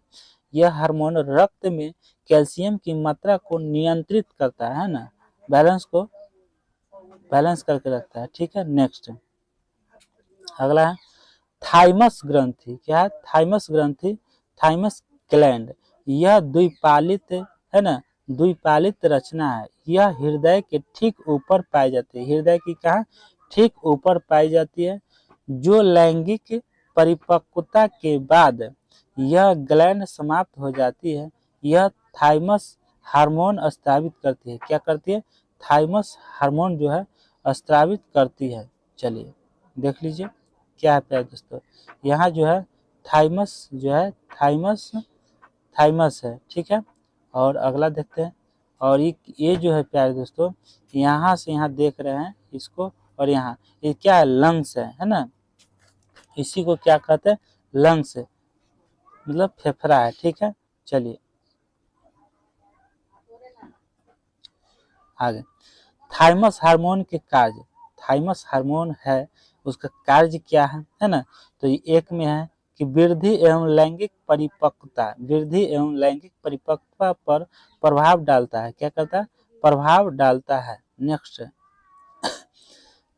Speaker 1: यह हार्मोन रक्त में कैल्शियम की मात्रा को नियंत्रित करता है ना, बैलेंस को बैलेंस करके रखता है। ठीक है, नेक्स्ट अगला है थाइमस ग्रंथि। क्या है? थाइमस ग्रंथि, थाइमस ग्लैंड, यह द्विपालित है ना, द्विपालित रचना है। यह हृदय के ठीक ऊपर पाई जाती है। हृदय की कहाँ? ठीक ऊपर पाई जाती है। जो लैंगिक परिपक्वता के बाद यह ग्लैंड समाप्त हो जाती है, यह थाइमस हार्मोन स्रावित करती है। क्या करती है? थाइमस हार्मोन जो है स्रावित करती है। चलिए देख लीजिए क्या है प्यारे दोस्तों, यहाँ जो है थाइमस जो है, थाइमस थाइमस है। ठीक है, और अगला देखते हैं। और ये जो है प्यारे दोस्तों, यहाँ से यहाँ देख रहे हैं इसको, और यहाँ ये क्या है? लंग्स है ना, इसी को क्या कहते हैं? लंग्स, मतलब फेफड़ा है। ठीक है, चलिए आगे, थाइमस हार्मोन के कार्य, थाइमस हार्मोन है उसका कार्य क्या है ना, तो एक में है कि वृद्धि एवं लैंगिक परिपक्वता, वृद्धि एवं लैंगिक परिपक्वता पर प्रभाव डालता है। क्या करता है? प्रभाव डालता है। नेक्स्ट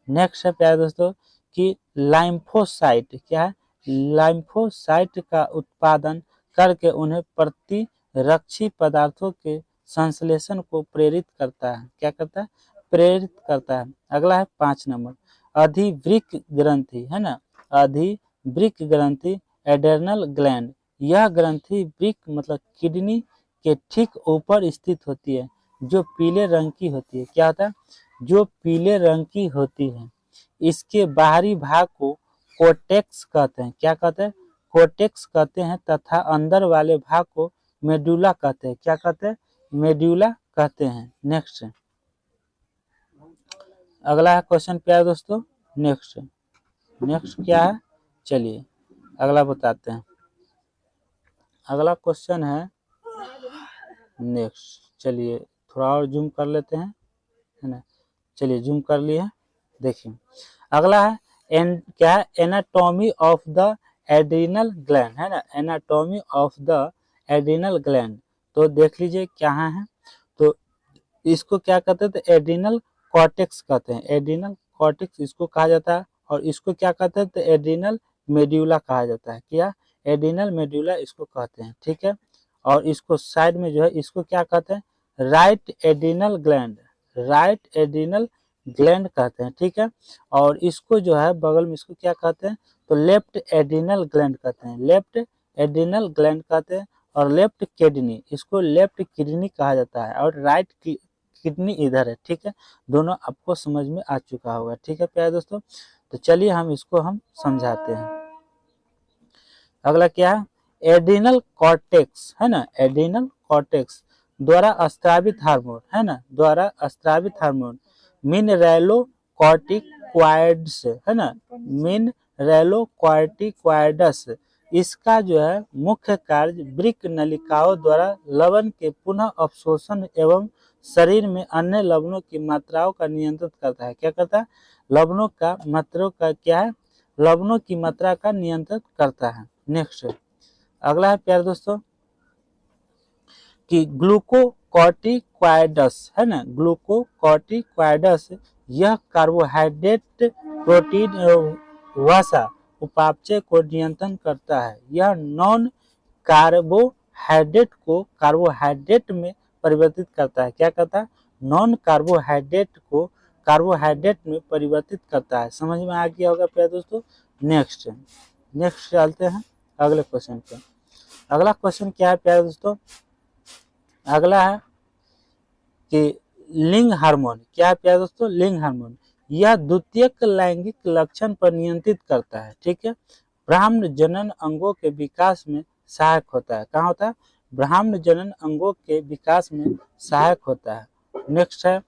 Speaker 1: नेक्स्ट है प्यारे दोस्तों कि लाइम्फोसाइट, क्या है? लाइम्फोसाइट का उत्पादन करके उन्हें प्रतिरक्षी पदार्थों के संश्लेषण को प्रेरित करता है। क्या करता है? प्रेरित करता है। अगला है 5 नंबर, अधिवृक्क ग्रंथि, है ना, अधिवृक्क ग्रंथि, एड्रेनल ग्लैंड, यह ग्रंथि वृक्क मतलब किडनी के ठीक ऊपर स्थित होती है, जो पीले रंग की होती है। क्या होता है? जो पीले रंग की होती है। इसके बाहरी भाग को कोर्टेक्स कहते हैं। क्या कहते हैं? कोर्टेक्स कहते हैं, तथा अंदर वाले भाग को मेडुला कहते हैं। क्या कहते हैं? मेडुला कहते हैं। नेक्स्ट अगला है क्वेश्चन प्यारे दोस्तों, नेक्स्ट नेक्स्ट क्या है, चलिए अगला बताते हैं। अगला क्वेश्चन है नेक्स्ट, चलिए थोड़ा और जूम कर लेते हैं, है ना, चलिए जूम कर लिए। देखिए अगला है क्या है? Anatomy of the adrenal gland, है ना, anatomy of the adrenal gland. तो देख लीजिए क्या है, तो इसको क्या कहते हैं? तो एड्रिनल कॉर्टेक्स कहते हैं। एड्रिनल कॉर्टेक्स इसको कहा जाता है, और इसको क्या कहते हैं? तो एड्रिनल मेड्यूला कहा जाता है। क्या? एड्रिनल मेड्यूला इसको कहते हैं। ठीक है, और इसको साइड में जो है इसको क्या कहते हैं? Right adrenal gland, right adrenal gland कहते हैं। ठीक है, और इसको जो है बगल में इसको क्या कहते हैं? तो लेफ्ट एड्रिनल ग्लैंड कहते हैं, लेफ्ट एड्रिनल ग्लैंड कहते हैं। और लेफ्ट किडनी, इसको लेफ्ट किडनी कहा जाता है, और राइट किडनी इधर है। ठीक है, दोनों आपको समझ में आ चुका होगा। ठीक है प्यारे दोस्तों, तो चलिए हम इसको समझाते हैं। अगला क्या है? एड्रिनल कॉर्टेक्स है ना, एड्रिनल कॉर्टेक्स द्वारा स्त्रावित हार्मोन है ना, द्वारा स्त्रावित हार्मोन मिनरेलोकॉर्टिकॉइड्स है ना, मिनरेलोकॉर्टिकॉइड्स। इसका जो है मुख्य कार्य वृक्क नलिकाओं द्वारा लवण के पुनः अवशोषण एवं शरीर में अन्य लवणों की मात्राओं का नियंत्रित करता है। क्या करता है? लवणों का मात्रा का क्या है? लवणों की मात्रा का नियंत्रित करता है। नेक्स्ट अगला है प्यारे दोस्तों कि ग्लूकोकॉर्टिकॉइड्स है ना, ग्लूकोकॉर्टिकॉइड्स यह कार्बोहाइड्रेट प्रोटीन वसा उपापचय को नियंत्रण करता है। यह नॉन कार्बोहाइड्रेट को कार्बोहाइड्रेट में परिवर्तित करता है। क्या करता है? नॉन कार्बोहाइड्रेट को कार्बोहाइड्रेट में परिवर्तित करता है। समझ में आ गया होगा प्यारे दोस्तों। नेक्स्ट चलते हैं अगले क्वेश्चन पे। अगला क्वेश्चन क्या है प्यारे दोस्तों? अगला है कि लिंग हार्मोन। क्या है प्यारे दोस्तों? लिंग हार्मोन यह द्वितीयक लैंगिक लक्षण पर नियंत्रित करता है। ठीक है, ब्राह्मण जनन अंगों के विकास में सहायक होता है। कहाँ होता है? ब्राह्मण जनन अंगों के विकास में सहायक होता है। नेक्स्ट है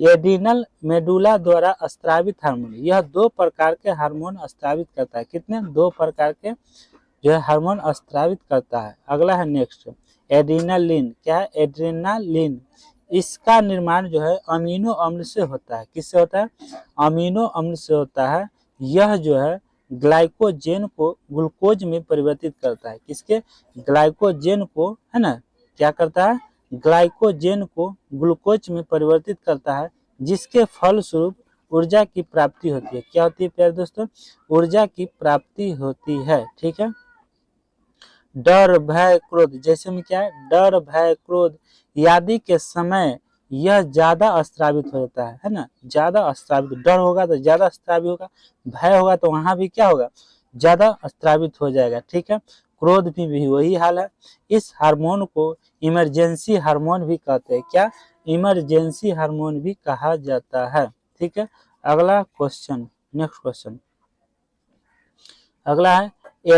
Speaker 1: एड्रिनल मेडुला द्वारा स्त्रावित हार्मोन। यह 2 प्रकार के हार्मोन स्त्रावित करता है। कितने? 2 प्रकार के जो है हार्मोन स्त्रावित करता है। अगला है नेक्स्ट एड्रेनालिन। क्या है? एड्रेनालिन। इसका निर्माण जो है अमीनो अम्ल से होता है। किससे होता है? अमीनो अम्ल से होता है। यह जो है ग्लाइकोजेन को ग्लूकोज में परिवर्तित करता है। किसके? ग्लाइकोजेन को है ना, क्या करता है? ग्लाइकोजेन को ग्लूकोज में परिवर्तित करता है, जिसके फलस्वरूप ऊर्जा की प्राप्ति होती है। क्या होती है प्यारे दोस्तों? ऊर्जा की प्राप्ति होती है। ठीक है, डर भय क्रोध, जैसे में क्या है? डर भय क्रोध आदि के समय यह ज्यादा स्त्रावित हो जाता है ना, ज्यादा स्त्रावित। डर होगा तो ज्यादा स्त्रावित होगा, भय होगा तो वहां भी क्या होगा? ज्यादा स्त्रावित हो जाएगा। ठीक है, क्रोध भी वही हाल है। इस हार्मोन को इमरजेंसी हार्मोन भी कहते हैं। क्या? इमरजेंसी हार्मोन भी कहा जाता है। ठीक है, अगला क्वेश्चन, नेक्स्ट क्वेश्चन अगला है क्या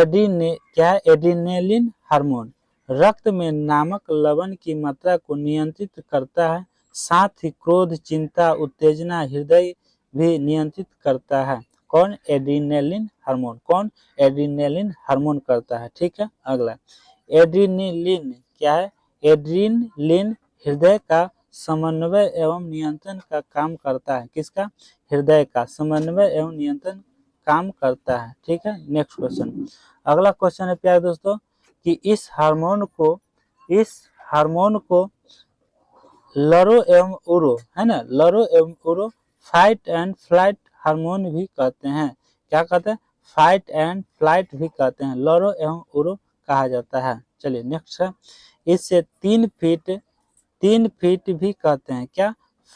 Speaker 1: है? एड्रेनालिन हार्मोन रक्त में नामक लवण की मात्रा को नियंत्रित करता है, साथ ही क्रोध, चिंता, उत्तेजना, हृदय भी नियंत्रित करता है। कौन? Adrenaline hormone. कौन? एड्रेनालिन हार्मोन करता है। ठीक है, अगला एड्रेनालिन क्या है? एड्रेनालिन हृदय का समन्वय एवं नियंत्रण का काम करता है। किसका? हृदय का समन्वय एवं नियंत्रण काम करता है। ठीक है, नेक्स्ट क्वेश्चन। अगला क्वेश्चन है प्यारे दोस्तों कि इस हार्मोन को लरो एवं उरो है ना, लरो एवं उरो फाइट एंड फ्लाइट हार्मोन भी कहते हैं। क्या कहते हैं? फाइट एंड फ्लाइट भी कहते हैं, लरो एवं उरो कहा जाता है। चलिए नेक्स्ट है, इससे 3 फीट भी कहते हैं। क्या?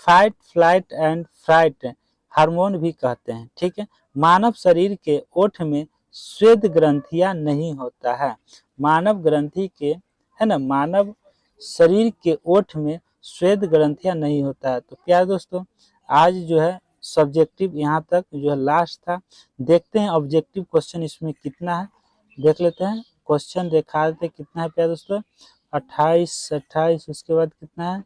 Speaker 1: Fight, flight and fright hormone भी कहते हैं। ठीक है, मानव शरीर के ओठ में श्वेत ग्रंथियां नहीं होता है। मानव ग्रंथि के है ना, मानव शरीर के ओठ में श्वेत ग्रंथियां नहीं होता है। तो प्यारे दोस्तों आज जो है सब्जेक्टिव यहाँ तक जो है लास्ट था। देखते हैं ऑब्जेक्टिव क्वेश्चन इसमें कितना है, देख लेते हैं। क्वेश्चन दिखा देते कितना है प्यारे दोस्तों, 28, उसके बाद कितना है?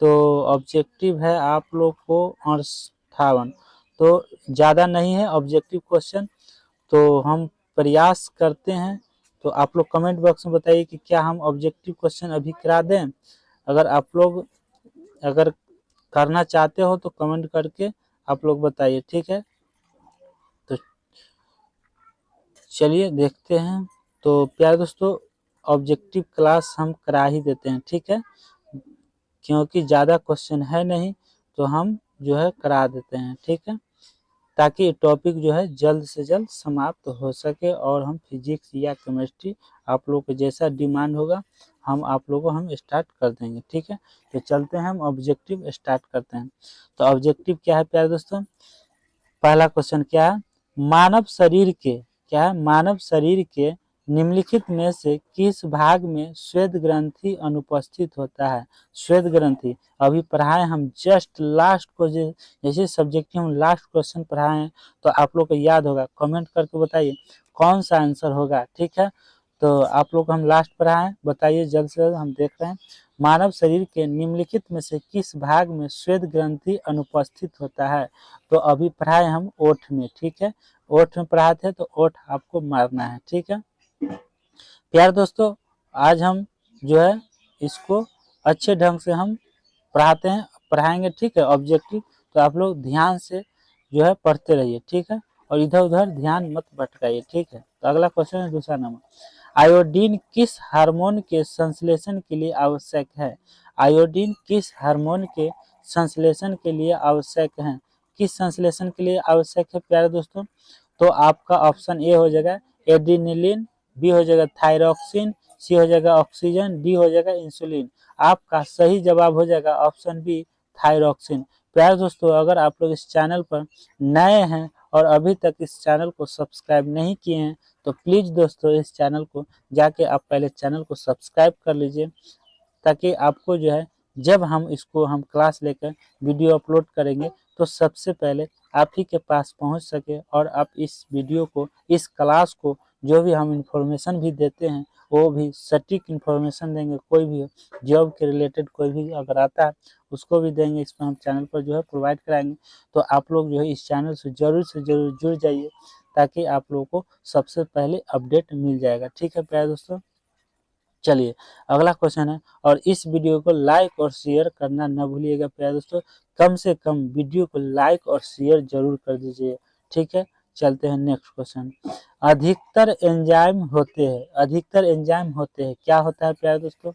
Speaker 1: तो ऑब्जेक्टिव है आप लोग को 58, तो ज़्यादा नहीं है ऑब्जेक्टिव क्वेश्चन। तो हम प्रयास करते हैं, तो आप लोग कमेंट बॉक्स में बताइए कि क्या हम ऑब्जेक्टिव क्वेश्चन अभी करा दें। अगर आप लोग अगर करना चाहते हो तो कमेंट करके आप लोग बताइए। ठीक है, तो चलिए देखते हैं। तो प्यारे दोस्तों ऑब्जेक्टिव क्लास हम करा ही देते हैं। ठीक है, क्योंकि ज़्यादा क्वेश्चन है नहीं तो हम जो है करा देते हैं। ठीक है, ताकि टॉपिक जो है जल्द से जल्द समाप्त हो सके और हम फिजिक्स या केमिस्ट्री आप लोग को जैसा डिमांड होगा हम आप लोगों को हम स्टार्ट कर देंगे। ठीक है, तो चलते हैं हम ऑब्जेक्टिव स्टार्ट करते हैं। तो ऑब्जेक्टिव क्या है प्यारे दोस्तों? पहला क्वेश्चन क्या है? मानव शरीर के क्या है? मानव शरीर के निम्नलिखित में से किस भाग में श्वेत ग्रंथि अनुपस्थित होता है? श्वेत ग्रंथि अभी पढ़ाए हम जस्ट लास्ट को, जैसे सब्जेक्ट हम लास्ट क्वेश्चन पढ़ाए हैं तो आप लोग को याद होगा, कमेंट करके बताइए कौन सा आंसर होगा। ठीक है, तो आप लोग को हम लास्ट पढ़ाएं, बताइए जल्द से जल्द, हम देख रहे हैं। मानव शरीर के निम्नलिखित में से किस भाग में श्वेत ग्रंथि अनुपस्थित होता है? तो अभी पढ़ाए हम ओठ में, ठीक है, ओठ में पढ़ाए थे, तो ओठ आपको मारना है, ठीक है प्यारे दोस्तों। आज हम जो है इसको अच्छे ढंग से हम पढ़ाएंगे, ठीक है, ऑब्जेक्टिव। तो आप लोग ध्यान से जो है पढ़ते रहिए, ठीक है, और इधर उधर ध्यान मत भटकाइए, ठीक है। तो अगला क्वेश्चन है दूसरा नंबर, आयोडीन किस हार्मोन के संश्लेषण के लिए आवश्यक है? आयोडीन किस हार्मोन के संश्लेषण के लिए आवश्यक है? किस संश्लेषण के लिए आवश्यक है प्यारे दोस्तों? तो आपका ऑप्शन ए हो जाएगा एड्रेनलिन, बी हो जाएगा थायरॉक्सिन, सी हो जाएगा ऑक्सीजन, डी हो जाएगा इंसुलिन। आपका सही जवाब हो जाएगा ऑप्शन बी थायरॉक्सिन। प्यारे दोस्तों, अगर आप लोग इस चैनल पर नए हैं और अभी तक इस चैनल को सब्सक्राइब नहीं किए हैं, तो प्लीज़ दोस्तों इस चैनल को जाके आप पहले चैनल को सब्सक्राइब कर लीजिए, ताकि आपको जो है जब हम क्लास लेकर वीडियो अपलोड करेंगे तो सबसे पहले आप ही के पास पहुंच सके, और आप इस वीडियो को, इस क्लास को, जो भी हम इंफॉर्मेशन भी देते हैं वो भी सटीक इंफॉर्मेशन देंगे। कोई भी जॉब के रिलेटेड कोई भी अगर आता है उसको भी देंगे, इसमें हम चैनल पर जो है प्रोवाइड कराएंगे। तो आप लोग जो है इस चैनल से ज़रूर जुड़ जाइए, ताकि आप लोगों को सबसे पहले अपडेट मिल जाएगा, ठीक है प्यारे दोस्तों। चलिए अगला क्वेश्चन है, और इस वीडियो को लाइक और शेयर करना न भूलिएगा प्यारे दोस्तों। कम से कम वीडियो को लाइक और शेयर जरूर कर दीजिए, ठीक है। चलते हैं नेक्स्ट क्वेश्चन, अधिकतर एंजाइम होते हैं, क्या होता है प्यारे दोस्तों?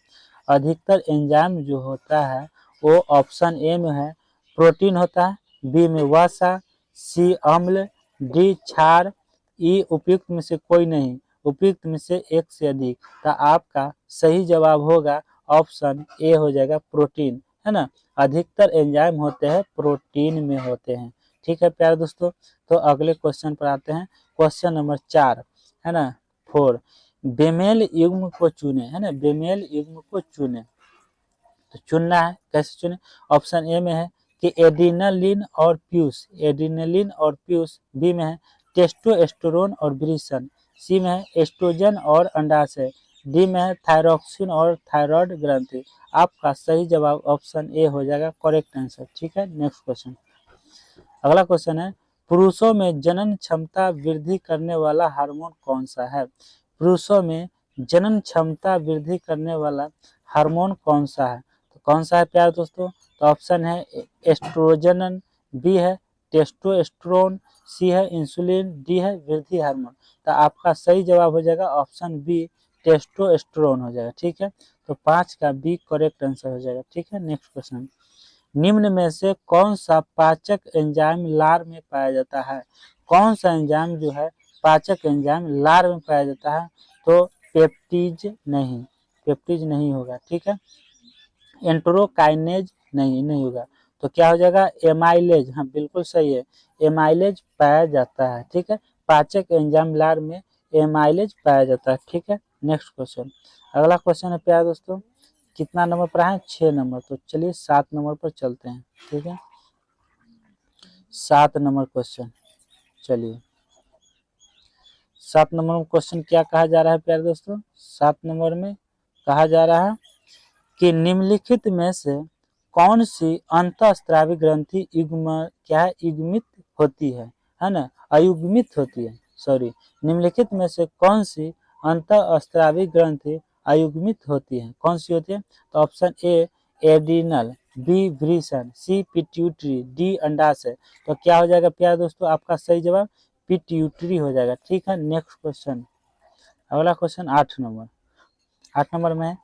Speaker 1: अधिकतर एंजाइम जो होता है वो ऑप्शन ए में है प्रोटीन होता है, बी में वसा, सी अम्ल, डी क्षार, ई उपयुक्त में से कोई नहीं, उपयुक्त में से एक से अधिक। तो आपका सही जवाब होगा ऑप्शन ए हो जाएगा प्रोटीन, है ना। अधिकतर एंजाइम होते हैं प्रोटीन में होते हैं, ठीक है प्यारे दोस्तों। तो अगले क्वेश्चन पर आते हैं, क्वेश्चन नंबर 4, है ना 4, बेमेल युग्म को चुने, है ना, बेमेल युग्म को चुने। तो चुनना है, कैसे चुने? ऑप्शन ए में है कि एड्रेनलिन और प्यूस, एड्रेनलिन और प्यूस, बी में है टेस्टोस्टेरोन और ब्रिसन, सी में है एस्ट्रोजन और अंडाशय, डी में है थायरॉक्सिन और थायराइड ग्रंथि। आपका सही जवाब ऑप्शन ए हो जाएगा करेक्ट आंसर, ठीक है। नेक्स्ट क्वेश्चन, अगला क्वेश्चन है, पुरुषों में जनन क्षमता वृद्धि करने वाला हार्मोन कौन सा है? पुरुषों में जनन क्षमता वृद्धि करने वाला हार्मोन कौन सा है? तो कौन सा है प्यारे दोस्तों? तो ऑप्शन है एस्ट्रोजन, बी है टेस्टोस्टेरोन, सी है इंसुलिन, डी है वृद्धि हार्मोन। तो आपका सही जवाब हो जाएगा ऑप्शन बी टेस्टोस्टेरोन हो जाएगा, ठीक है। तो 5 का बी करेक्ट आंसर हो जाएगा, ठीक है। नेक्स्ट क्वेश्चन, निम्न में से कौन सा पाचक एंजाइम लार में पाया जाता है? कौन सा एंजाइम जो है पाचक एंजाइम लार में पाया जाता है? तो पेप्टीज नहीं होगा, ठीक है। एंट्रोकाइनेज नहीं होगा। तो क्या हो जाएगा? एमाइलेज, हाँ बिल्कुल सही है, एमाइलेज पाया जाता है, ठीक है। पाचक एंजाइम लार में एमाइलेज पाया जाता है, ठीक है। नेक्स्ट क्वेश्चन, अगला क्वेश्चन है प्यारे दोस्तों, कितना नंबर पर है? 6 नंबर। तो चलिए 7 नंबर पर चलते हैं, ठीक है। 7 नंबर क्वेश्चन, चलिए 7 नंबर में क्वेश्चन क्या कहा जा रहा है प्यारे दोस्तों? 7 नंबर में कहा जा रहा है कि निम्नलिखित में से कौन सी अंतःस्रावी ग्रंथि युग्मित होती है ना, अयुग्मित होती है, सॉरी। निम्नलिखित में से कौन सी अंतःस्रावी ग्रंथि अयुग्मित होती है? कौन सी होती है? तो ऑप्शन ए एड्रिनल, बी वृषण, सी पिट्यूटरी, डी अंडाशय। तो क्या हो जाएगा प्यारे दोस्तों? आपका सही जवाब पिट्यूटरी हो जाएगा, ठीक है। नेक्स्ट क्वेश्चन, अगला क्वेश्चन 8 नंबर। 8 नंबर में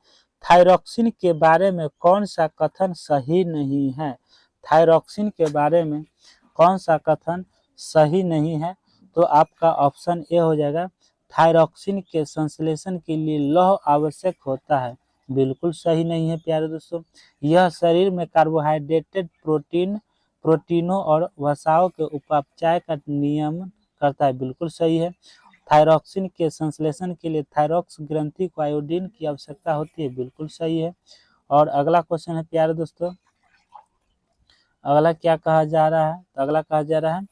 Speaker 1: थायरॉक्सिन के बारे में कौन सा कथन सही नहीं है? थायरॉक्सिन के बारे में कौन सा कथन सही नहीं है? तो आपका ऑप्शन ए हो जाएगा थायरॉक्सिन के संश्लेषण के लिए लौह आवश्यक होता है। बिल्कुल सही नहीं है प्यारे दोस्तों। यह शरीर में कार्बोहाइड्रेटेड प्रोटीनों और वसाओं के उपापचय का नियमन करता है। बिल्कुल सही है। थायरॉक्सिन के संश्लेषण के लिए थायरॉक्स ग्रंथि को आयोडीन की आवश्यकता होती है। बिल्कुल सही है। और अगला क्वेश्चन है प्यारे दोस्तों, अगला क्या कहा जा रहा है? तो अगला कहा जा रहा है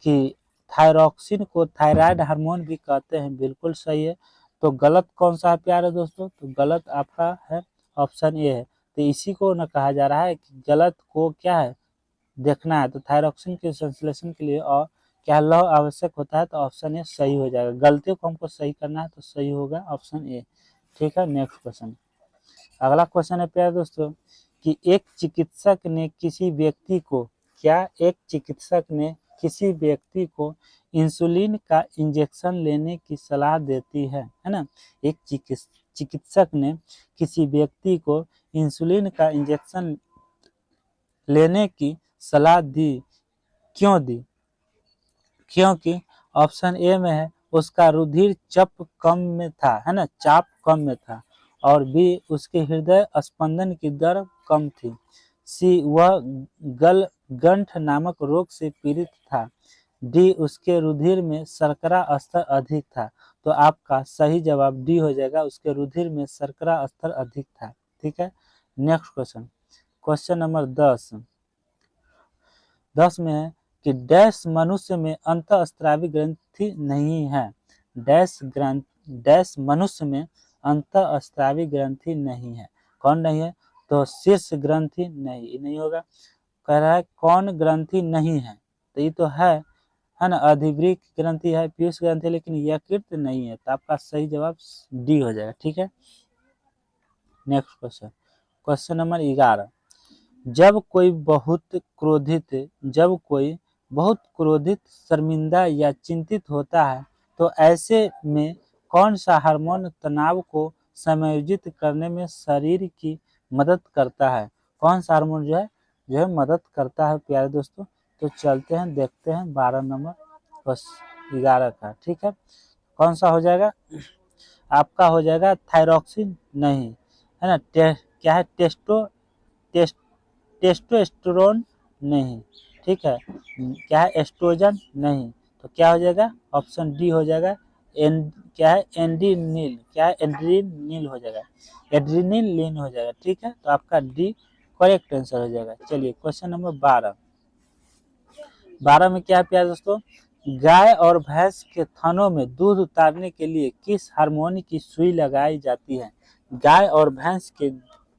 Speaker 1: कि थायरॉक्सिन को थायराइड हार्मोन भी कहते हैं। बिल्कुल सही है। तो गलत कौन सा है प्यारे दोस्तों? तो गलत आपका है ऑप्शन ए है। तो इसी को न कहा जा रहा है कि गलत को क्या है देखना है। तो थायरॉक्सिन के संश्लेषण के लिए और क्या लौह आवश्यक होता है? तो ऑप्शन ए सही हो जाएगा। गलतियों को हमको सही करना है तो सही होगा ऑप्शन ए। ठीक है, नेक्स्ट क्वेश्चन। अगला क्वेश्चन है प्यारे दोस्तों कि एक चिकित्सक ने किसी व्यक्ति को एक चिकित्सक ने किसी व्यक्ति को इंसुलिन का इंजेक्शन लेने की सलाह देती है ना? एक चिकित्सक ने किसी व्यक्ति को इंसुलिन का इंजेक्शन लेने की सलाह दी, क्यों दी? क्योंकि ऑप्शन ए में है उसका रुधिर चाप कम में था, है ना, चाप कम में था। और बी उसके हृदय स्पंदन की दर कम थी। सी वह गलगंठ नामक रोग से पीड़ित था। डी उसके रुधिर में शर्करा स्तर अधिक था। तो आपका सही जवाब डी हो जाएगा, उसके रुधिर में शर्करा स्तर अधिक था। ठीक है, नेक्स्ट क्वेश्चन। क्वेश्चन नंबर 10 में है कि डैश मनुष्य में अंतःस्रावी ग्रंथि नहीं है। डैश मनुष्य में अंतःस्रावी ग्रंथि नहीं है। कौन नहीं है? तो शीर्ष ग्रंथि नहीं होगा। कह रहा है कौन ग्रंथि नहीं है? तो ये तो है ना, अधिवृक्क ग्रंथि है, पीयूष ग्रंथि, लेकिन यकृत नहीं है। तो आपका सही जवाब डी हो जाएगा। ठीक है, नेक्स्ट क्वेश्चन। Question number 11। जब कोई बहुत क्रोधित, शर्मिंदा या चिंतित होता है तो ऐसे में कौन सा हार्मोन तनाव को समायोजित करने में शरीर की मदद करता है? कौन सा हार्मोन जो है मदद करता है प्यारे दोस्तों? तो चलते हैं देखते हैं 12 नंबर 11 का। ठीक है, कौन सा हो जाएगा? आपका हो जाएगा थायरॉक्सिन नहीं, है ना। क्या है? टेस्टोस्टेरोन नहीं। ठीक है, क्या है? एस्ट्रोजन नहीं। तो क्या हो जाएगा? ऑप्शन डी हो जाएगा। क्या है? एंड्रीनिल। क्या है? एड्रीनिल हो जाएगा, एड्रीनिलीन हो जाएगा। ठीक है, तो आपका डी करेक्ट आंसर हो जाएगा। चलिए क्वेश्चन नंबर 12 में क्या है प्यारे दोस्तों? गाय और भैंस के थनों में दूध उतारने के लिए किस हार्मोन की सुई लगाई जाती है? गाय और भैंस के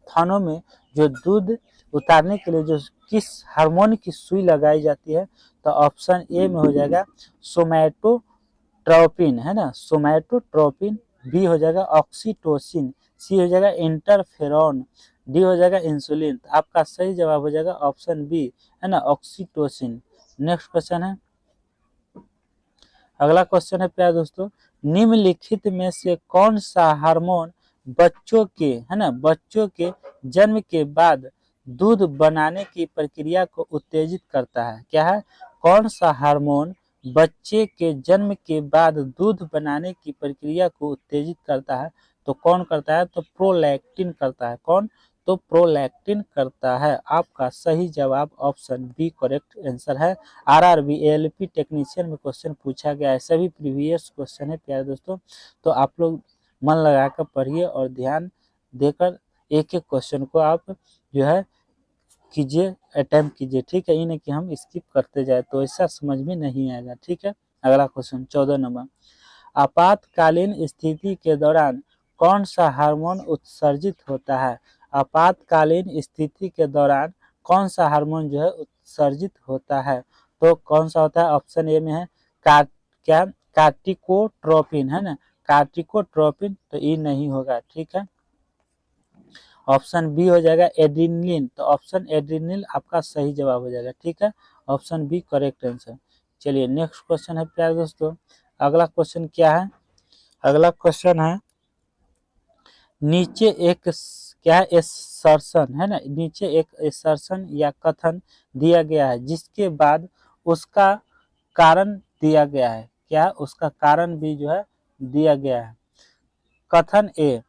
Speaker 1: थनों में जो दूध उतारने के लिए जो किस हार्मोन की सुई लगाई जाती है? तो ऑप्शन ए में हो जाएगा सोमैटोट्रोपिन, है ना, सोमैटोट्रोपिन। बी हो जाएगा ऑक्सीटोसिन। सी हो जाएगा इंटरफेरॉन। डी हो जाएगा इंसुलिन। तो आपका सही जवाब हो जाएगा ऑप्शन बी, है ना, ऑक्सीटोसिन। नेक्स्ट क्वेश्चन है। अगला क्वेश्चन है प्यारे दोस्तों, निम्नलिखित में से कौन सा हार्मोन बच्चों के जन्म के बाद दूध बनाने की प्रक्रिया को उत्तेजित करता है? क्या है? कौन सा हार्मोन बच्चे के जन्म के बाद दूध बनाने की प्रक्रिया को उत्तेजित करता है? तो कौन करता है? तो प्रोलैक्टिन करता है। कौन? तो प्रोलैक्टिन करता है। आपका सही जवाब ऑप्शन बी करेक्ट आंसर है। आरआरबी एएलपी टेक्नीशियन में क्वेश्चन पूछा गया है, सभी प्रीवियस क्वेश्चन है प्यारे दोस्तों। तो आप लोग मन लगाकर पढ़िए और ध्यान देकर एक एक क्वेश्चन को आप जो है कीजिए, अटेम्प्ट कीजिए। ठीक है, ये नहीं कि हम स्किप करते जाए तो ऐसा समझ में नहीं आएगा। ठीक है, अगला क्वेश्चन 14 नंबर। आपातकालीन स्थिति के दौरान कौन सा हार्मोन उत्सर्जित होता है? आपातकालीन स्थिति के दौरान कौन सा हार्मोन जो है उत्सर्जित होता है? तो कौन सा होता है? ऑप्शन ए में है कार्टिकोट्रोपिन, है ना, कार्टिकोट्रोपिन। तो ये नहीं होगा। ठीक है, ऑप्शन बी हो जाएगा एड्रीनलिन। तो ऑप्शन एड्रीनलिन आपका सही जवाब हो जाएगा। ठीक है, ऑप्शन बी करेक्ट आंसर। चलिए नेक्स्ट क्वेश्चन है प्यारे दोस्तों। अगला क्वेश्चन क्या है? अगला क्वेश्चन है नीचे एक क्या है एसर्शन, है ना, नीचे एक एसर्शन या कथन दिया गया है जिसके बाद उसका कारण दिया गया है। क्या? उसका कारण भी जो है दिया गया है। कथन ए,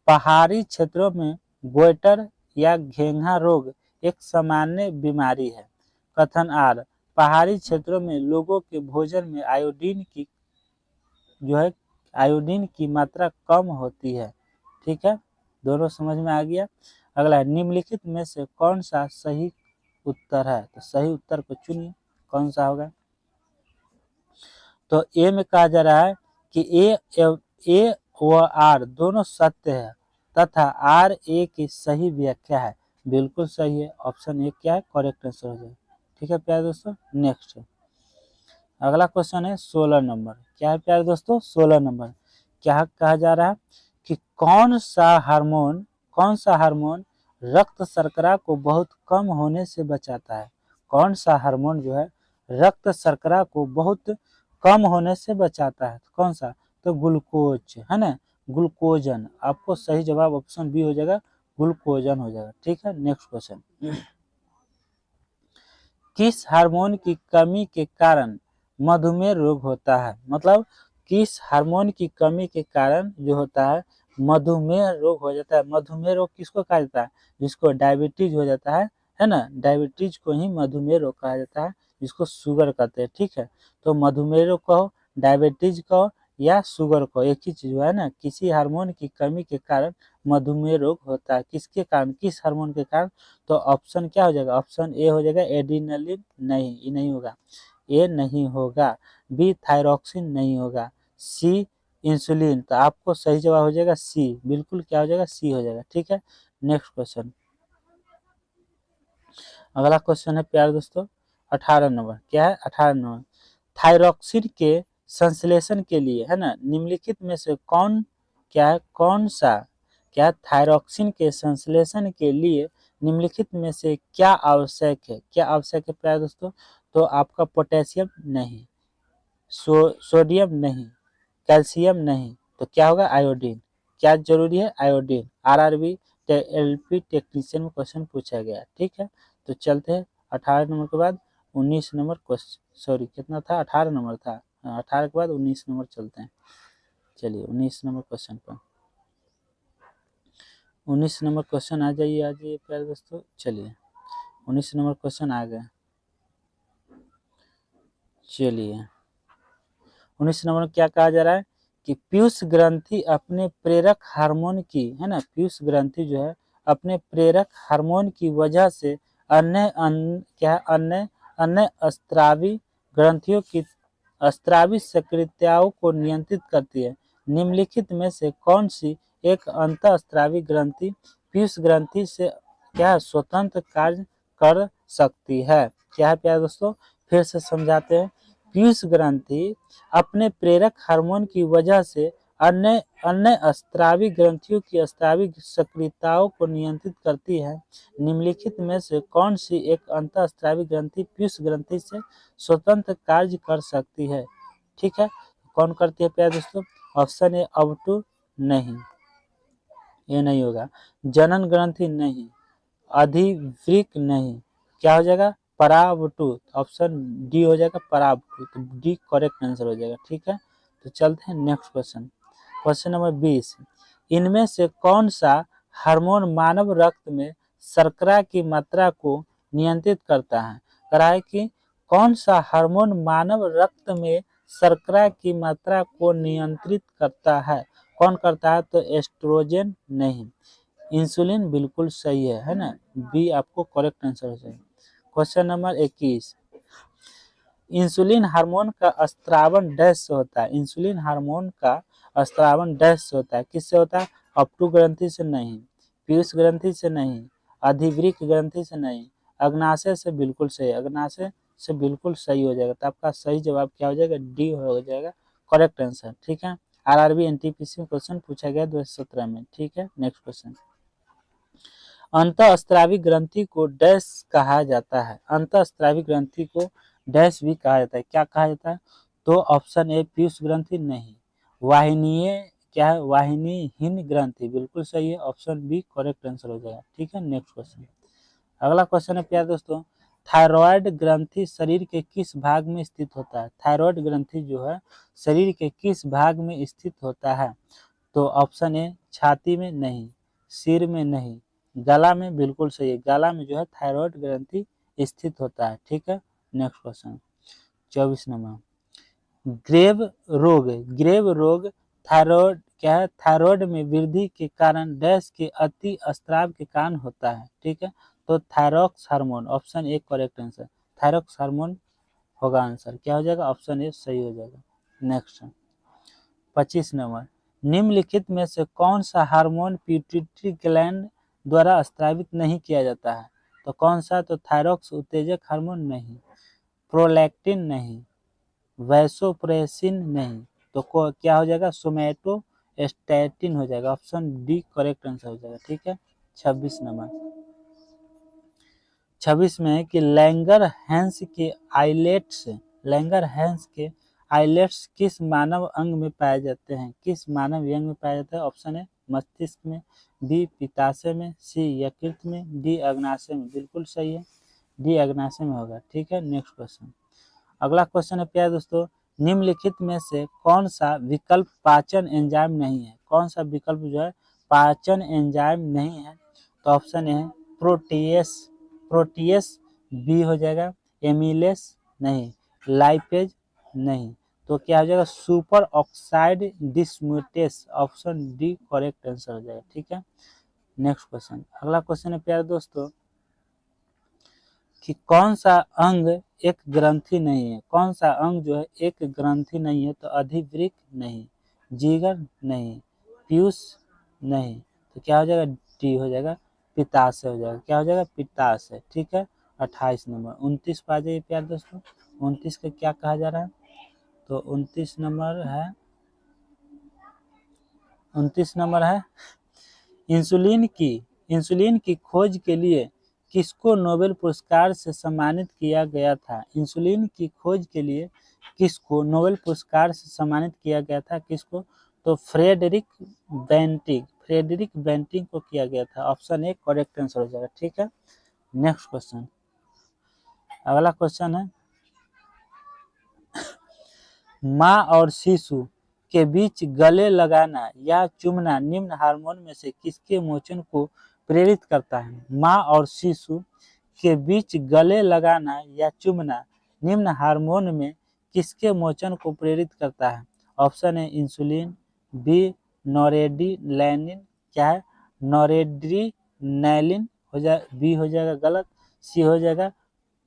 Speaker 1: पहाड़ी क्षेत्रों में गोइटर या घेंघा रोग एक सामान्य बीमारी है। कथन आर, पहाड़ी क्षेत्रों में लोगों के भोजन में आयोडीन की मात्रा कम होती है। ठीक है, दोनों समझ में आ गया। अगला है निम्नलिखित में से कौन सा सही उत्तर है? तो सही उत्तर को चुनिए, कौन सा होगा? तो ए में कहा जा रहा है कि ए व आर दोनों सत्य है तथा आर ए की सही व्याख्या है। बिल्कुल सही है, ऑप्शन ए क्या है, करेक्ट आंसर हो जाएगा। ठीक है प्यारे दोस्तों, नेक्स्ट अगला क्वेश्चन है 16 नंबर। क्या है प्यारे दोस्तों, 16 नंबर क्या कहा जा रहा है कि कौन सा हार्मोन रक्त शर्करा को बहुत कम होने से बचाता है। कौन सा हार्मोन जो है रक्त शर्करा को बहुत कम होने से बचाता है, कौन सा, तो ग्लूकोज है ना, ग्लूकोजन। आपको सही जवाब ऑप्शन बी हो जाएगा, ग्लूकोजन हो जाएगा। ठीक है, नेक्स्ट क्वेश्चन, किस हार्मोन की कमी के कारण मधुमेह रोग होता है। मतलब किस हार्मोन की कमी के कारण जो होता है मधुमेह रोग हो जाता है। मधुमेह रोग किसको कहा जाता है, जिसको डायबिटीज हो जाता है ना, डायबिटीज को ही मधुमेह रोग कहा जाता है, जिसको शुगर कहते हैं। ठीक है, तो मधुमेह रोग कहो, डायबिटीज कहो या शुगर कहो, एक ही चीज है ना। किसी हार्मोन की कमी के कारण मधुमेह रोग होता है, किसके कारण, किस हार्मोन के कारण, तो ऑप्शन क्या हो जाएगा, ऑप्शन ए हो जाएगा एड्रेनलिन, नहीं ये नहीं होगा, ए नहीं होगा, बी थायरॉक्सिन नहीं होगा, सी इंसुलिन। तो आपको सही जवाब हो जाएगा सी, बिल्कुल क्या हो जाएगा, सी हो जाएगा। ठीक है, नेक्स्ट क्वेश्चन, अगला क्वेश्चन है प्यारे दोस्तों 18 नंबर। क्या है, 18 नंबर, थायरॉक्सिन के संश्लेषण के लिए है ना निम्नलिखित में से कौन क्या है, कौन सा क्या है, थायरॉक्सिन के संश्लेषण के लिए निम्नलिखित में से क्या आवश्यक है। क्या आवश्यक है प्यारे दोस्तों, तो आपका पोटेशियम नहीं, सोडियम नहीं, कैल्शियम नहीं, तो क्या होगा, आयोडीन। क्या जरूरी है, आयोडीन। आरआरबी एलपी टेक्नीशियन में क्वेश्चन पूछा गया। ठीक है, तो चलते हैं 18 नंबर के बाद 19 नंबर क्वेश्चन, सॉरी कितना था, 18 नंबर था, 18 के बाद 19 नंबर चलते हैं। चलिए 19 नंबर क्वेश्चन पर, 19 नंबर क्वेश्चन आ जाइए प्यारे दोस्तों। चलिए 19 नंबर क्वेश्चन आ गए। चलिए 19 नंबर क्या कहा जा रहा है कि पीयूष ग्रंथि अपने प्रेरक हार्मोन की है ना, पीयूष ग्रंथि जो है अपने प्रेरक हार्मोन की वजह से अन्य स्त्रावी ग्रंथियों की स्त्रावी सक्रियताओं को नियंत्रित करती है। निम्नलिखित में से कौन सी एक अंतःस्त्रावी ग्रंथि पीयूष ग्रंथि से क्या स्वतंत्र कार्य कर सकती है। क्या है प्यारे दोस्तों, फिर से समझाते हैं। पीयूष ग्रंथि अपने प्रेरक हार्मोन की वजह से अन्य अन्य स्त्रावी ग्रंथियों की स्त्रावी सक्रियताओं को नियंत्रित करती है। निम्नलिखित में से कौन सी एक अंतःस्त्रावी ग्रंथि पीयूष ग्रंथि से स्वतंत्र कार्य कर सकती है। ठीक है, कौन करती है प्यारे दोस्तों, ऑप्शन ए अब टू नहीं, ये नहीं होगा, जनन ग्रंथि नहीं, अधिवृक्क नहीं, क्या हो जाएगा, परावटु, ऑप्शन डी हो जाएगा परावटु, तो डी करेक्ट आंसर हो जाएगा। ठीक है, तो चलते हैं नेक्स्ट क्वेश्चन, क्वेश्चन नंबर 20, इनमें से कौन सा हार्मोन मानव रक्त में शर्करा की मात्रा को नियंत्रित करता है। करा है कि कौन सा हार्मोन मानव रक्त में शर्करा की मात्रा को नियंत्रित करता है, कौन करता है, तो एस्ट्रोजन नहीं, इंसुलिन बिल्कुल सही है ना, बी आपको करेक्ट आंसर हो जाएगा। क्वेश्चन नंबर 21, इंसुलिन हार्मोन का स्त्रावन डैश से होता है। इंसुलिन हार्मोन का स्त्रावन डैश से होता है, किससे होता है, अपटू ग्रंथि से नहीं, पीयूष ग्रंथि से नहीं, अधिवृक्क ग्रंथि से नहीं, अग्नाशय से बिल्कुल सही, अग्नाशय से बिल्कुल सही हो जाएगा। तो आपका सही जवाब क्या हो जाएगा, डी हो जाएगा करेक्ट आंसर। ठीक है, आरआरबी एनटीपीसी में क्वेश्चन पूछा गया 2017 में। ठीक है, नेक्स्ट क्वेश्चन, अंतःस्त्रावी ग्रंथि को डैश कहा जाता है। अंतःस्त्रावी ग्रंथि को डैश भी कहा जाता है, क्या कहा जाता है, तो ऑप्शन ए पीयूष ग्रंथि नहीं, वाहिनीय क्या है, वाहिनीहीन ग्रंथि बिल्कुल सही है, ऑप्शन बी करेक्ट आंसर हो जाएगा। ठीक है, नेक्स्ट क्वेश्चन, अगला क्वेश्चन है प्यारे दोस्तों, थायराइड ग्रंथि शरीर के किस भाग में स्थित होता है। थायराइड ग्रंथि जो है शरीर के किस भाग में स्थित होता है, तो ऑप्शन ए छाती में नहीं, सिर में नहीं, गला में बिल्कुल सही है, गला में जो है थायराइड ग्रंथि स्थित होता है। ठीक है, नेक्स्ट क्वेश्चन 24 नंबर, ग्रेव रोग थायराइड क्या है, थायराइड में वृद्धि के कारण डैश के अति स्त्राव के कारण होता है। ठीक है, तो thyroxine hormone, option A correct answer, thyroxine hormone होगा आंसर, क्या हो जाएगा, ऑप्शन ए सही हो जाएगा। नेक्स्ट 25 नंबर, निम्नलिखित में से कौन सा हार्मोन पिट्यूटरी ग्लैंड द्वारा स्रावित नहीं किया जाता है? तो कौन सा? तो थायरॉक्स उत्तेजक हार्मोन नहीं, प्रोलैक्टिन नहीं, वैसोप्रेसिन नहीं, तो क्या हो जाएगा? सोमैटोस्टैटिन हो जाएगा। ऑप्शन डी करेक्ट आंसर हो जाएगा। ठीक है। 26 नंबर 26 में है कि लैंगर हैंस के आइलेट्स किस मानव अंग में पाए जाते हैं? किस मानव अंग में पाया जाता है? ऑप्शन है मस्तिष्क में, बी पित्ताशय में, सी यकृत में, डी अग्नाशय में। बिल्कुल सही है, डी अग्नाशय में होगा। ठीक है। Next question. अगला क्वेश्चन है प्यारे दोस्तों, निम्नलिखित में से कौन सा विकल्प पाचन एंजाइम नहीं है? कौन सा विकल्प जो है पाचन एंजाइम नहीं है? तो ऑप्शन है प्रोटीएस बी हो जाएगा, एमिलेस नहीं, लाइपेज नहीं, तो क्या हो जाएगा? Superoxide dismutase. Option D correct answer हो जाएगा। ठीक है। Next question. अगला क्वेश्चन है प्यारे दोस्तों कि कौन सा अंग एक ग्रंथि नहीं है? कौन सा अंग जो है एक ग्रंथि नहीं है? तो अधिवृक्क नहीं, जिगर नहीं, पीयूष नहीं, तो क्या हो जाएगा? डी हो जाएगा, पित्ताशय हो जाएगा। क्या हो जाएगा? पित्ताशय। ठीक है। 28 नंबर 29 पे आ जाइए प्यारे दोस्तों। 29 का क्या कहा जा रहा है? तो 29 नंबर है इंसुलिन की खोज के लिए किसको नोबेल पुरस्कार से सम्मानित किया गया था? इंसुलिन की खोज के लिए किसको नोबेल पुरस्कार से सम्मानित किया गया था? किसको? तो फ्रेडरिक बेंटिंग को किया गया था। ऑप्शन ए करेक्ट आंसर हो जाएगा। ठीक है। Next question. अगला क्वेश्चन है, माँ और शिशु के बीच गले लगाना या चूमना निम्न हार्मोन में से किसके मोचन को प्रेरित करता है? माँ और शिशु के बीच गले लगाना या चूमना निम्न हार्मोन में किसके मोचन को प्रेरित करता है? ऑप्शन है इंसुलिन, बी नॉरेडिनैलिन, क्या है? नॉरेड्रीनैलिन हो जाए, बी हो जाएगा गलत, सी हो जाएगा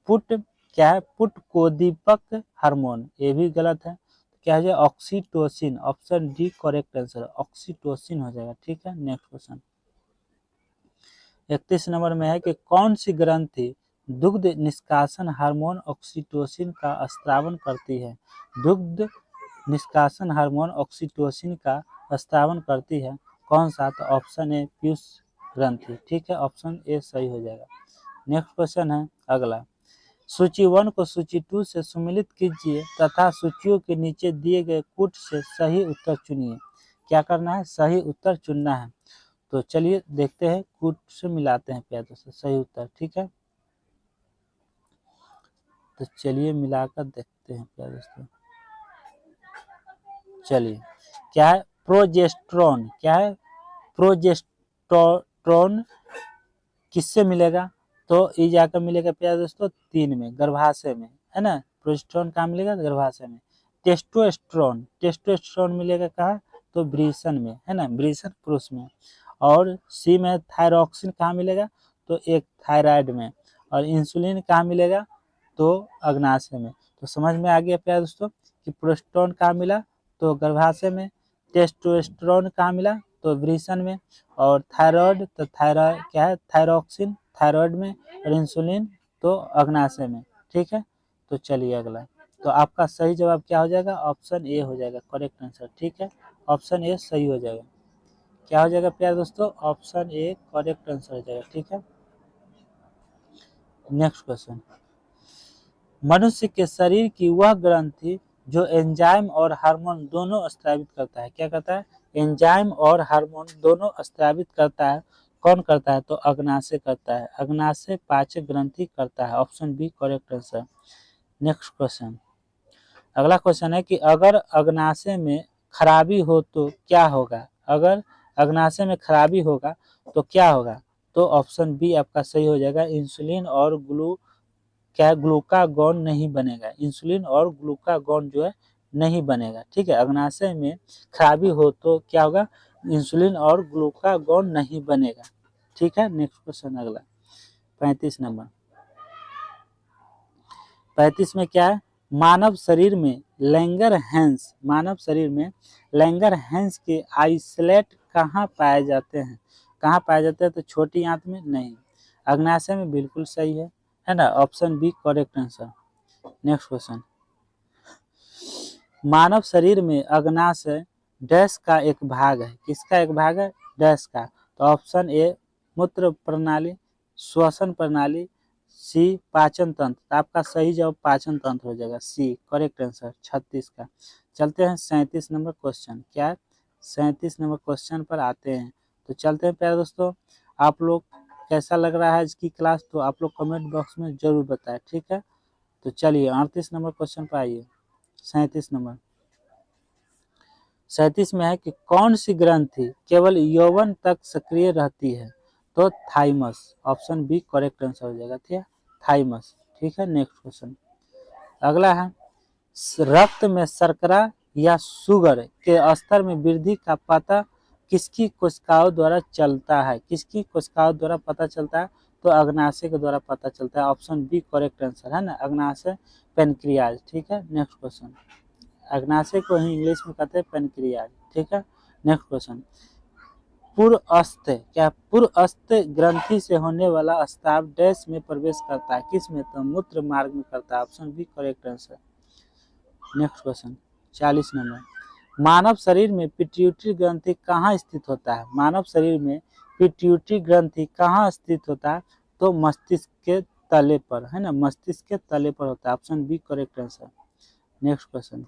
Speaker 1: पुट, क्या है? पुटकोदीपक हार्मोन, ये भी गलत है। क्या हो जाएगा? Oxytocin. Option D correct answer, oxytocin हो जाएगा। ठीक है। Next question. 31 नंबर में है कि कौन सी ग्रंथि दुग्ध निष्कासन हार्मोन ऑक्सीटोसिन का स्रावन करती है? दुग्ध निष्कासन हार्मोन ऑक्सीटोसिन का स्रावन करती है, कौन सा? तो ऑप्शन ए पीयूष ग्रंथि। ठीक है। ऑप्शन ए सही हो जाएगा। नेक्स्ट क्वेश्चन है अगला, सूची 1 को सूची 2 से सम्मिलित कीजिए तथा सूचियों के नीचे दिए गए कूट से सही उत्तर चुनिए। क्या करना है? सही उत्तर चुनना है। तो चलिए देखते हैं, कूट से मिलाते हैं प्यारे दोस्तों सही उत्तर। ठीक है। तो चलिए मिलाकर देखते हैं प्यारे दोस्तों। चलिए, क्या है? प्रोजेस्टेरोन। क्या है? प्रोजेस्टेरोन किससे मिलेगा? तो ये जाकर मिलेगा प्यारे दोस्तों 3 में, गर्भाशय में, है ना। प्रोजेस्टेरोन कहाँ मिलेगा? गर्भाशय में। टेस्टोस्टेरोन मिलेगा कहाँ? तो वृषण में, है ना, वृषण पुरुष में। और सी में थायरॉक्सिन कहाँ मिलेगा? तो एक थायराइड में। और इंसुलिन कहाँ मिलेगा? तो अग्नाशय में। तो समझ में आ गया प्यारे दोस्तों कि प्रोजेस्टेरोन कहाँ मिला? तो गर्भाशय में। टेस्टोस्टेरोन कहाँ मिला? तो वृषण में। और थायराइड, तो थायराइड क्या है? थायरॉक्सिन थायराइड में। और इंसुलिन तो अग्नाशय में। ठीक है। तो चलिए अगला, तो आपका सही जवाब क्या हो जाएगा? ऑप्शन ए हो जाएगा करेक्ट आंसर। ठीक है। ऑप्शन ए सही हो जाएगा। क्या हो जाएगा प्यारे दोस्तों? ऑप्शन ए करेक्ट आंसर हो जाएगा। ठीक है। नेक्स्ट क्वेश्चन, मनुष्य के शरीर की वह ग्रंथि जो एंजाइम और हार्मोन दोनों स्रावित करता है, क्या करता है? एंजाइम और हार्मोन दोनों स्रावित करता है, कौन करता है? तो अग्नाशय करता है। अग्नाशय पाचक ग्रंथि करता है। Option B correct answer. Next question. अगला क्वेश्चन है कि अगर अग्नाशय में खराबी हो तो क्या होगा? अगर अग्नाशय में खराबी होगा तो क्या होगा? तो ऑप्शन बी आपका सही हो जाएगा, इंसुलिन और क्या ग्लूकागॉन नहीं बनेगा। इंसुलिन और ग्लूकागॉन जो है नहीं बनेगा। ठीक है। अग्नाशय में खराबी हो तो क्या होगा? इंसुलिन और ग्लूकागॉन नहीं बनेगा। ठीक है। नेक्स्ट क्वेश्चन अगला 35 नंबर। 35 में क्या है? मानव शरीर में लैंगरहैंस के आइसोलेट कहाँ पाए जाते हैं? कहाँ पाए जाते हैं? तो छोटी आंत में नहीं, अग्नाशय में बिल्कुल सही है ना, option B correct answer. Next question, मानव शरीर में अग्नाशय डैश का एक भाग है, किसका एक भाग है? डैश का। तो ऑप्शन ए मूत्र प्रणाली, श्वसन प्रणाली, सी पाचन तंत्र। तो आपका सही जवाब पाचन तंत्र हो जाएगा, सी करेक्ट आंसर 36 का। चलते हैं 37 नंबर क्वेश्चन, क्या 37 नंबर क्वेश्चन पर आते हैं। तो चलते हैं प्यारे दोस्तों, आप लोग कैसा लग रहा है इसकी क्लास, तो आप लोग कमेंट बॉक्स में जरूर बताएं, ठीक है। तो चलिए 38 नंबर क्वेश्चन पर आइए। 37 नंबर, 37 में है कि कौन सी ग्रंथि केवल यौवन तक सक्रिय रहती है? तो thymus, option B correct answer हो जाएगा, ठीक है, थाइमस। ठीक है, नेक्स्ट क्वेश्चन अगला है, रक्त में शर्करा या शुगर के स्तर में वृद्धि का पता किसकी कोशिकाओं द्वारा चलता है? किसकी कोशिकाओं द्वारा पता चलता है? तो अग्नाशय के द्वारा पता चलता है, ऑप्शन बी करेक्ट आंसर है ना, अग्नाशय पेनक्रियाज। ठीक है, नेक्स्ट क्वेश्चन, अग्नाशय को ही इंग्लिश में कहते हैं पेनक्रियाज। ठीक है, नेक्स्ट क्वेश्चन, पूर्वस्थ ग्रंथि से होने वाला स्राव डैश में प्रवेश करता है, किस में? तो मूत्र मार्ग में करता है, option B correct answer. Next question 40 number, मानव शरीर में पिट्यूटरी ग्रंथि कहाँ स्थित होता है? मानव शरीर में पिट्यूटरी ग्रंथि कहाँ स्थित होता है? तो मस्तिष्क के तले पर, है ना, मस्तिष्क के तले पर होता है, option B correct answer. Next question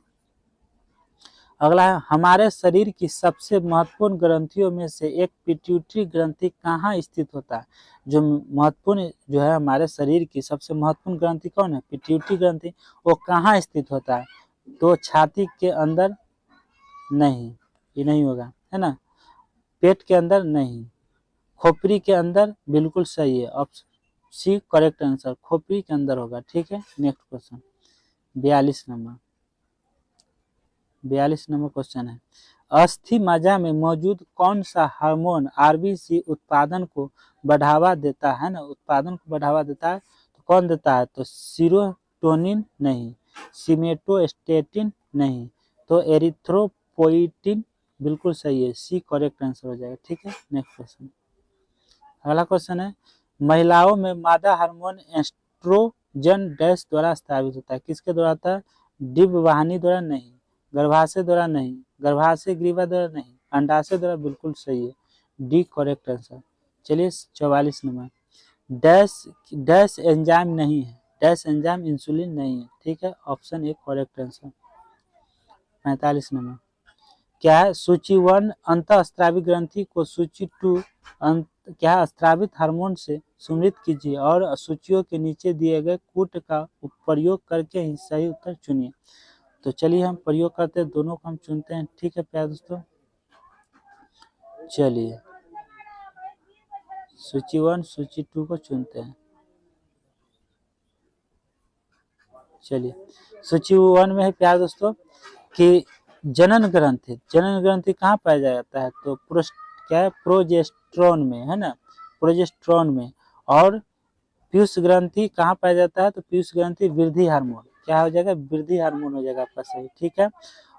Speaker 1: अगला है, हमारे शरीर की सबसे महत्वपूर्ण ग्रंथियों में से एक पिट्यूटरी ग्रंथि कहाँ स्थित होता है? जो महत्वपूर्ण जो है हमारे शरीर की सबसे महत्वपूर्ण ग्रंथि कौन है? पिट्यूटरी ग्रंथि। वो कहाँ स्थित होता है? तो छाती के अंदर नहीं, ये नहीं होगा, है ना, पेट के अंदर नहीं, खोपड़ी के अंदर बिल्कुल सही है, ऑप्शन सी करेक्ट आंसर, खोपड़ी के अंदर होगा। ठीक है, next question 42 number, 42 number question है, अस्थि मज्जा में मौजूद कौन सा हार्मोन आरबीसी उत्पादन को बढ़ावा देता है ना, उत्पादन को बढ़ावा देता है, तो कौन देता है? तो सीरोटोनिन नहीं, सीमेटोस्टेटिन नहीं, तो एरिथ्रोपोइटिन बिल्कुल सही है, सी करेक्ट आंसर हो जाएगा। ठीक है, नेक्स्ट क्वेश्चन अगला क्वेश्चन है, महिलाओं में मादा हार्मोन एस्ट्रोजन डैश द्वारा स्रावित होता है, किसके द्वारा होता है? डिंबवाहिनी द्वारा नहीं, गर्भाशय द्वारा नहीं, गर्भाशय ग्रीवा द्वारा नहीं, अंडाशय द्वारा बिल्कुल सही है, डी करेक्ट आंसर। चलिए 44 नंबर, डैश एंजाइम नहीं है, डैश एंजाइम इंसुलिन नहीं है। ठीक है, option A correct answer. 45 number, क्या है? सूची 1 अंतःस्रावी ग्रंथि को सूची 2 क्या है स्रावित हार्मोन से सुमृत कीजिए और सूचियों के नीचे दिए गए कूट का प्रयोग करके ही सही उत्तर चुनिए। तो चलिए हम प्रयोग करते हैं, दोनों को हम चुनते हैं। ठीक है प्यारे दोस्तों, चलिए सूची 1 सूची 2 को चुनते हैं। चलिए सूची 1 में है प्यारे दोस्तों कि जनन ग्रंथि कहाँ पाया जाता है? तो क्या है? प्रोजेस्टेरोन में, है ना, प्रोजेस्टेरोन में। और पीयूष ग्रंथि कहाँ पाया जाता है? तो पीयूष ग्रंथि वृद्धि हार्मोन, क्या हो जाएगा? वृद्धि हार्मोन हो जाएगा आपका सही। ठीक है,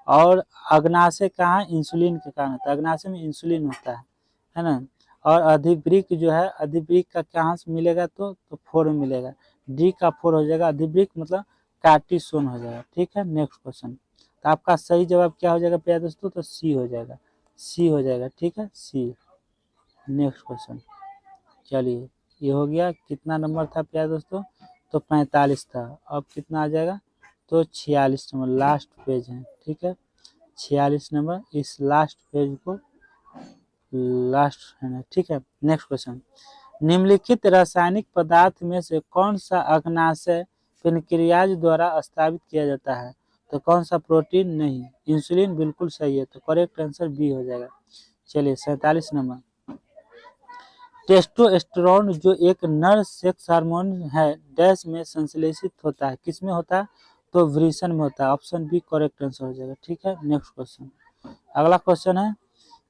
Speaker 1: और अग्नाशय कहाँ? इंसुलिन के कारण होता है, अग्नाशय में इंसुलिन होता है ना। और अधिवृक्क जो है, अधिवृक्क का कहाँ से मिलेगा? तो फोर में मिलेगा, डी का 4 हो जाएगा, अधिवृक्क मतलब कार्टिसोन हो जाएगा। ठीक है, नेक्स्ट क्वेश्चन, तो आपका सही जवाब क्या हो जाएगा प्यारे दोस्तों? तो सी हो जाएगा, सी हो जाएगा। ठीक है, सी। नेक्स्ट क्वेश्चन, चलिए ये हो गया, कितना नंबर था प्यारे दोस्तों? तो 45 था, अब कितना आ जाएगा? तो 46 नंबर, लास्ट पेज है। ठीक है, 46 नंबर, इस लास्ट पेज को लास्ट है ना। ठीक है, नेक्स्ट क्वेश्चन, निम्नलिखित रासायनिक पदार्थ में से कौन सा अग्नाशय पेनक्रियाज द्वारा स्रावित किया जाता है? तो कौन सा? प्रोटीन नहीं, इंसुलिन बिल्कुल सही है, तो करेक्ट आंसर बी हो जाएगा। चलिए 47 नंबर, टेस्टोस्टेरोन जो एक नर सेक्स हार्मोन है डैश में संश्लेषित होता है, किसमें होता है? तो वृषण में होता है, ऑप्शन बी करेक्ट आंसर हो जाएगा। ठीक है, नेक्स्ट क्वेश्चन अगला क्वेश्चन है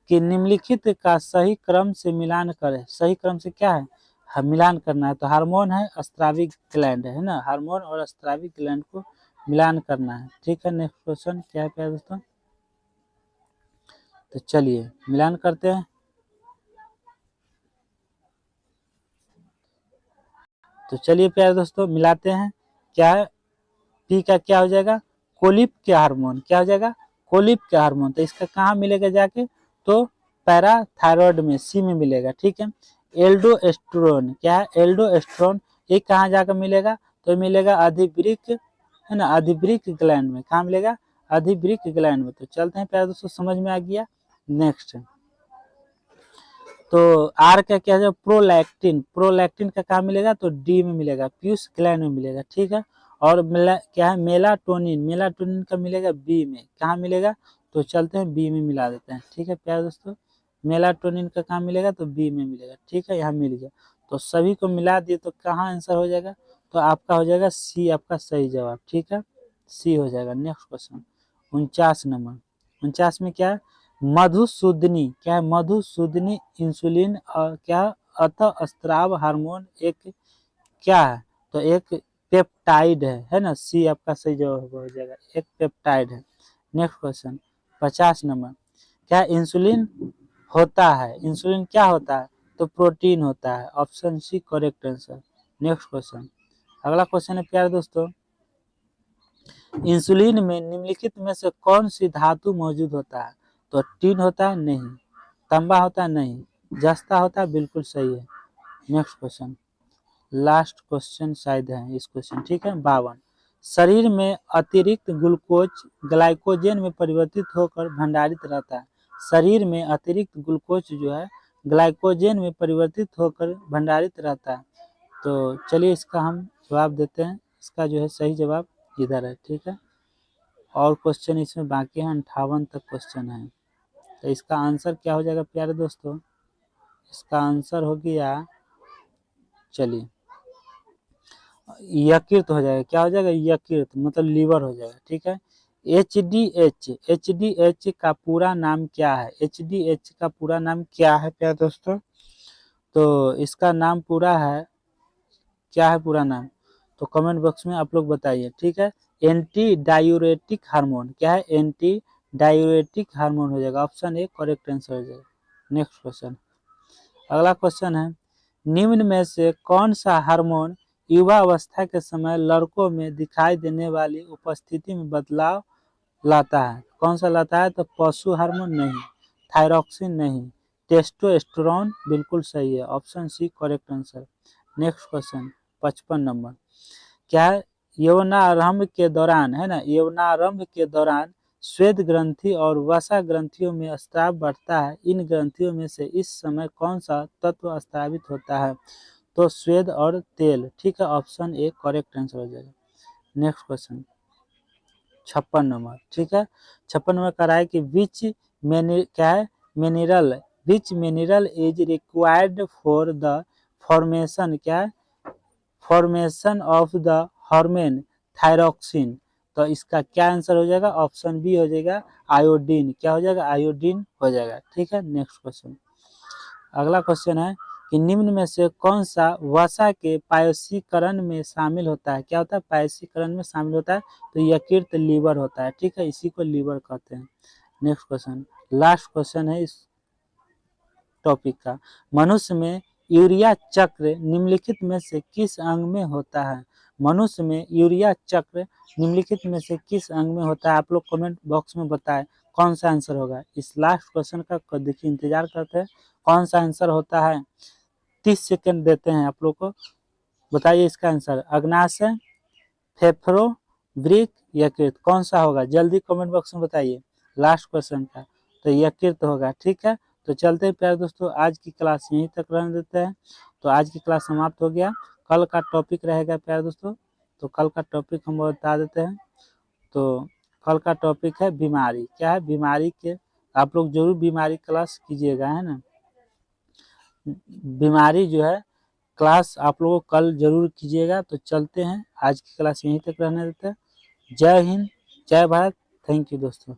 Speaker 1: कि निम्नलिखित का सही क्रम से मिलान करें। सही क्रम से क्या है? मिलान करना है। तो हार्मोन है, स्राविक ग्लैंड है ना, हार्मोन और स्राविक ग्लैंड को मिलान करना है। ठीक है, नेक्स्ट क्वेश्चन क्या है प्यारे दोस्तों, तो चलिए मिलान करते हैं। तो चलिए प्यारे दोस्तों मिलाते हैं। क्या है, पी का क्या हो जाएगा, कोलिप के हार्मोन, क्या हो जाएगा, कोलिप के हार्मोन। तो इसका कहाँ मिलेगा जाके, तो पैराथायरॉयड में, सी में मिलेगा। ठीक है, एल्डोस्टेरोन, क्या है, एल्डोस्टेरोन, ये कहाँ जाकर मिलेगा, तो मिलेगा अधिवृक्क, है ना, अधिवृक्क ग्लैंड में। कहाँ मिलेगा, अधिवृक्क ग्लैंड में। तो चलते हैं प्यारे दोस्तों, समझ में आ गया। नेक्स्ट, तो आर का क्या है, प्रोलैक्टिन, प्रोलैक्टिन का कहाँ मिलेगा, तो डी में मिलेगा, पीयूष ग्लैंड में मिलेगा। ठीक है, और क्या है, मेलाटोनिन, मेलाटोनिन का मिलेगा बी में। कहाँ मिलेगा, तो चलते हैं बी में मिला देते हैं। ठीक है प्यारे दोस्तों, मेलाटोनिन का कहाँ मिलेगा, तो बी में मिलेगा। ठीक है, यहाँ मिल गया। तो सभी को मिला दिए तो कहाँ आंसर हो जाएगा, तो आपका हो जाएगा सी, आपका सही जवाब। ठीक है, सी हो जाएगा। नेक्स्ट क्वेश्चन 49 नंबर, 49 में क्या है, मधुसूदनी, क्या है, मधुसूदनी इंसुलिन और क्या, अतः हार्मोन एक क्या है, तो एक पेप्टाइड है ना, सी आपका सही जवाब हो जाएगा, एक पेप्टाइड है। नेक्स्ट क्वेश्चन 50 नंबर, क्या इंसुलिन होता है, इंसुलिन क्या होता है, तो प्रोटीन होता है, option C correct answer. Next question, अगला क्वेश्चन है प्यारे दोस्तों, इंसुलिन में निम्नलिखित में से कौन सी धातु मौजूद होता है, तो टीन होता है, नहीं, तांबा होता है, नहीं, जस्ता होता है, बिल्कुल सही है। नेक्स्ट क्वेश्चन, लास्ट क्वेश्चन शायद है इस क्वेश्चन। ठीक है, 52, शरीर में अतिरिक्त ग्लूकोज ग्लाइकोजन में परिवर्तित होकर भंडारित रहता है, शरीर में अतिरिक्त ग्लूकोज जो है ग्लाइकोजन में परिवर्तित होकर भंडारित रहता है। तो चलिए इसका हम जवाब देते हैं, इसका जो है सही जवाब इधर है। ठीक है, और क्वेश्चन इसमें बाकी है, 58 तक क्वेश्चन है। तो इसका आंसर क्या हो जाएगा प्यारे दोस्तों, इसका आंसर हो गया, चलिए यकृत हो जाएगा। क्या हो जाएगा, यकृत, मतलब लीवर हो जाएगा। ठीक है, एच डी एच का पूरा नाम क्या है, एच डी एच का पूरा नाम क्या है प्यारे दोस्तों, तो इसका नाम पूरा है, क्या है पूरा नाम, तो कमेंट बॉक्स में आप लोग बताइए। ठीक है, एंटी डायूरेटिक हार्मोन, क्या है, एंटी डायूरेटिक हार्मोन हो जाएगा, ऑप्शन ए करेक्ट आंसर हो जाएगा। नेक्स्ट क्वेश्चन, अगला क्वेश्चन है, निम्न में से कौन सा हार्मोन युवा अवस्था के समय लड़कों में दिखाई देने वाली उपस्थिति में बदलाव लाता है, कौन सा लाता है, तो पशु हार्मोन नहीं, थायरॉक्सिन नहीं, टेस्टोस्टेरोन बिल्कुल सही है, option C correct answer. Next question 55 number, क्या है, यौनारंभ के दौरान, है ना, यौनारंभ के दौरान श्वेत ग्रंथि और वसा ग्रंथियों में स्राव बढ़ता है, इन ग्रंथियों में से इस समय कौन सा तत्व स्रावित होता है, तो श्वेत और तेल। ठीक है, ऑप्शन ए करेक्ट आंसर हो जाएगा। नेक्स्ट क्वेश्चन 56 नंबर, ठीक है, 56 नंबर कह रहा है कि क्या है, mineral, which mineral is required for the formation, क्या है, formation of the hormone thyroxine. तो इसका क्या आंसर हो जाएगा, ऑप्शन बी हो जाएगा आयोडीन, क्या हो जाएगा, आयोडीन हो जाएगा। ठीक है, नेक्स्ट क्वेश्चन, अगला क्वेश्चन है कि निम्न में से कौन सा वसा के पायसीकरण में शामिल होता है, क्या होता है, पायसीकरण में शामिल होता है, तो यकृत लीवर होता है। ठीक है, इसी को लीवर कहते हैं। नेक्स्ट क्वेश्चन, लास्ट क्वेश्चन है इस टॉपिक का, मनुष्य में यूरिया चक्र निम्नलिखित में से किस अंग में होता है, मनुष्य में यूरिया चक्र निम्नलिखित में से किस अंग में होता है, आप लोग कमेंट बॉक्स में बताएं कौन सा आंसर होगा। इस लास्ट क्वेश्चन का देखिए इंतजार करते हैं कौन सा आंसर होता है, 30 सेकंड देते हैं आप लोग को, बताइए इसका आंसर, अग्नाशय, फेफड़ों, वृक्क, यकृत, कौन सा होगा, जल्दी कमेंट बॉक्स में बताइए। लास्ट क्वेश्चन का तो यकृत होगा। ठीक है, तो चलते हैं प्यारे दोस्तों, आज की क्लास यहीं तक रहने देते हैं। तो आज की क्लास समाप्त हो गया, कल का टॉपिक रहेगा प्यारे दोस्तों, तो कल का टॉपिक हम बता देते हैं। तो कल का टॉपिक है बीमारी, क्या है, बीमारी के, आप लोग जरूर बीमारी क्लास कीजिएगा, है ना, बीमारी जो है क्लास आप लोगों को कल जरूर कीजिएगा। तो चलते हैं, आज की क्लास यहीं तक रहने देते हैं। जय हिंद, जय भारत, थैंक यू दोस्तों।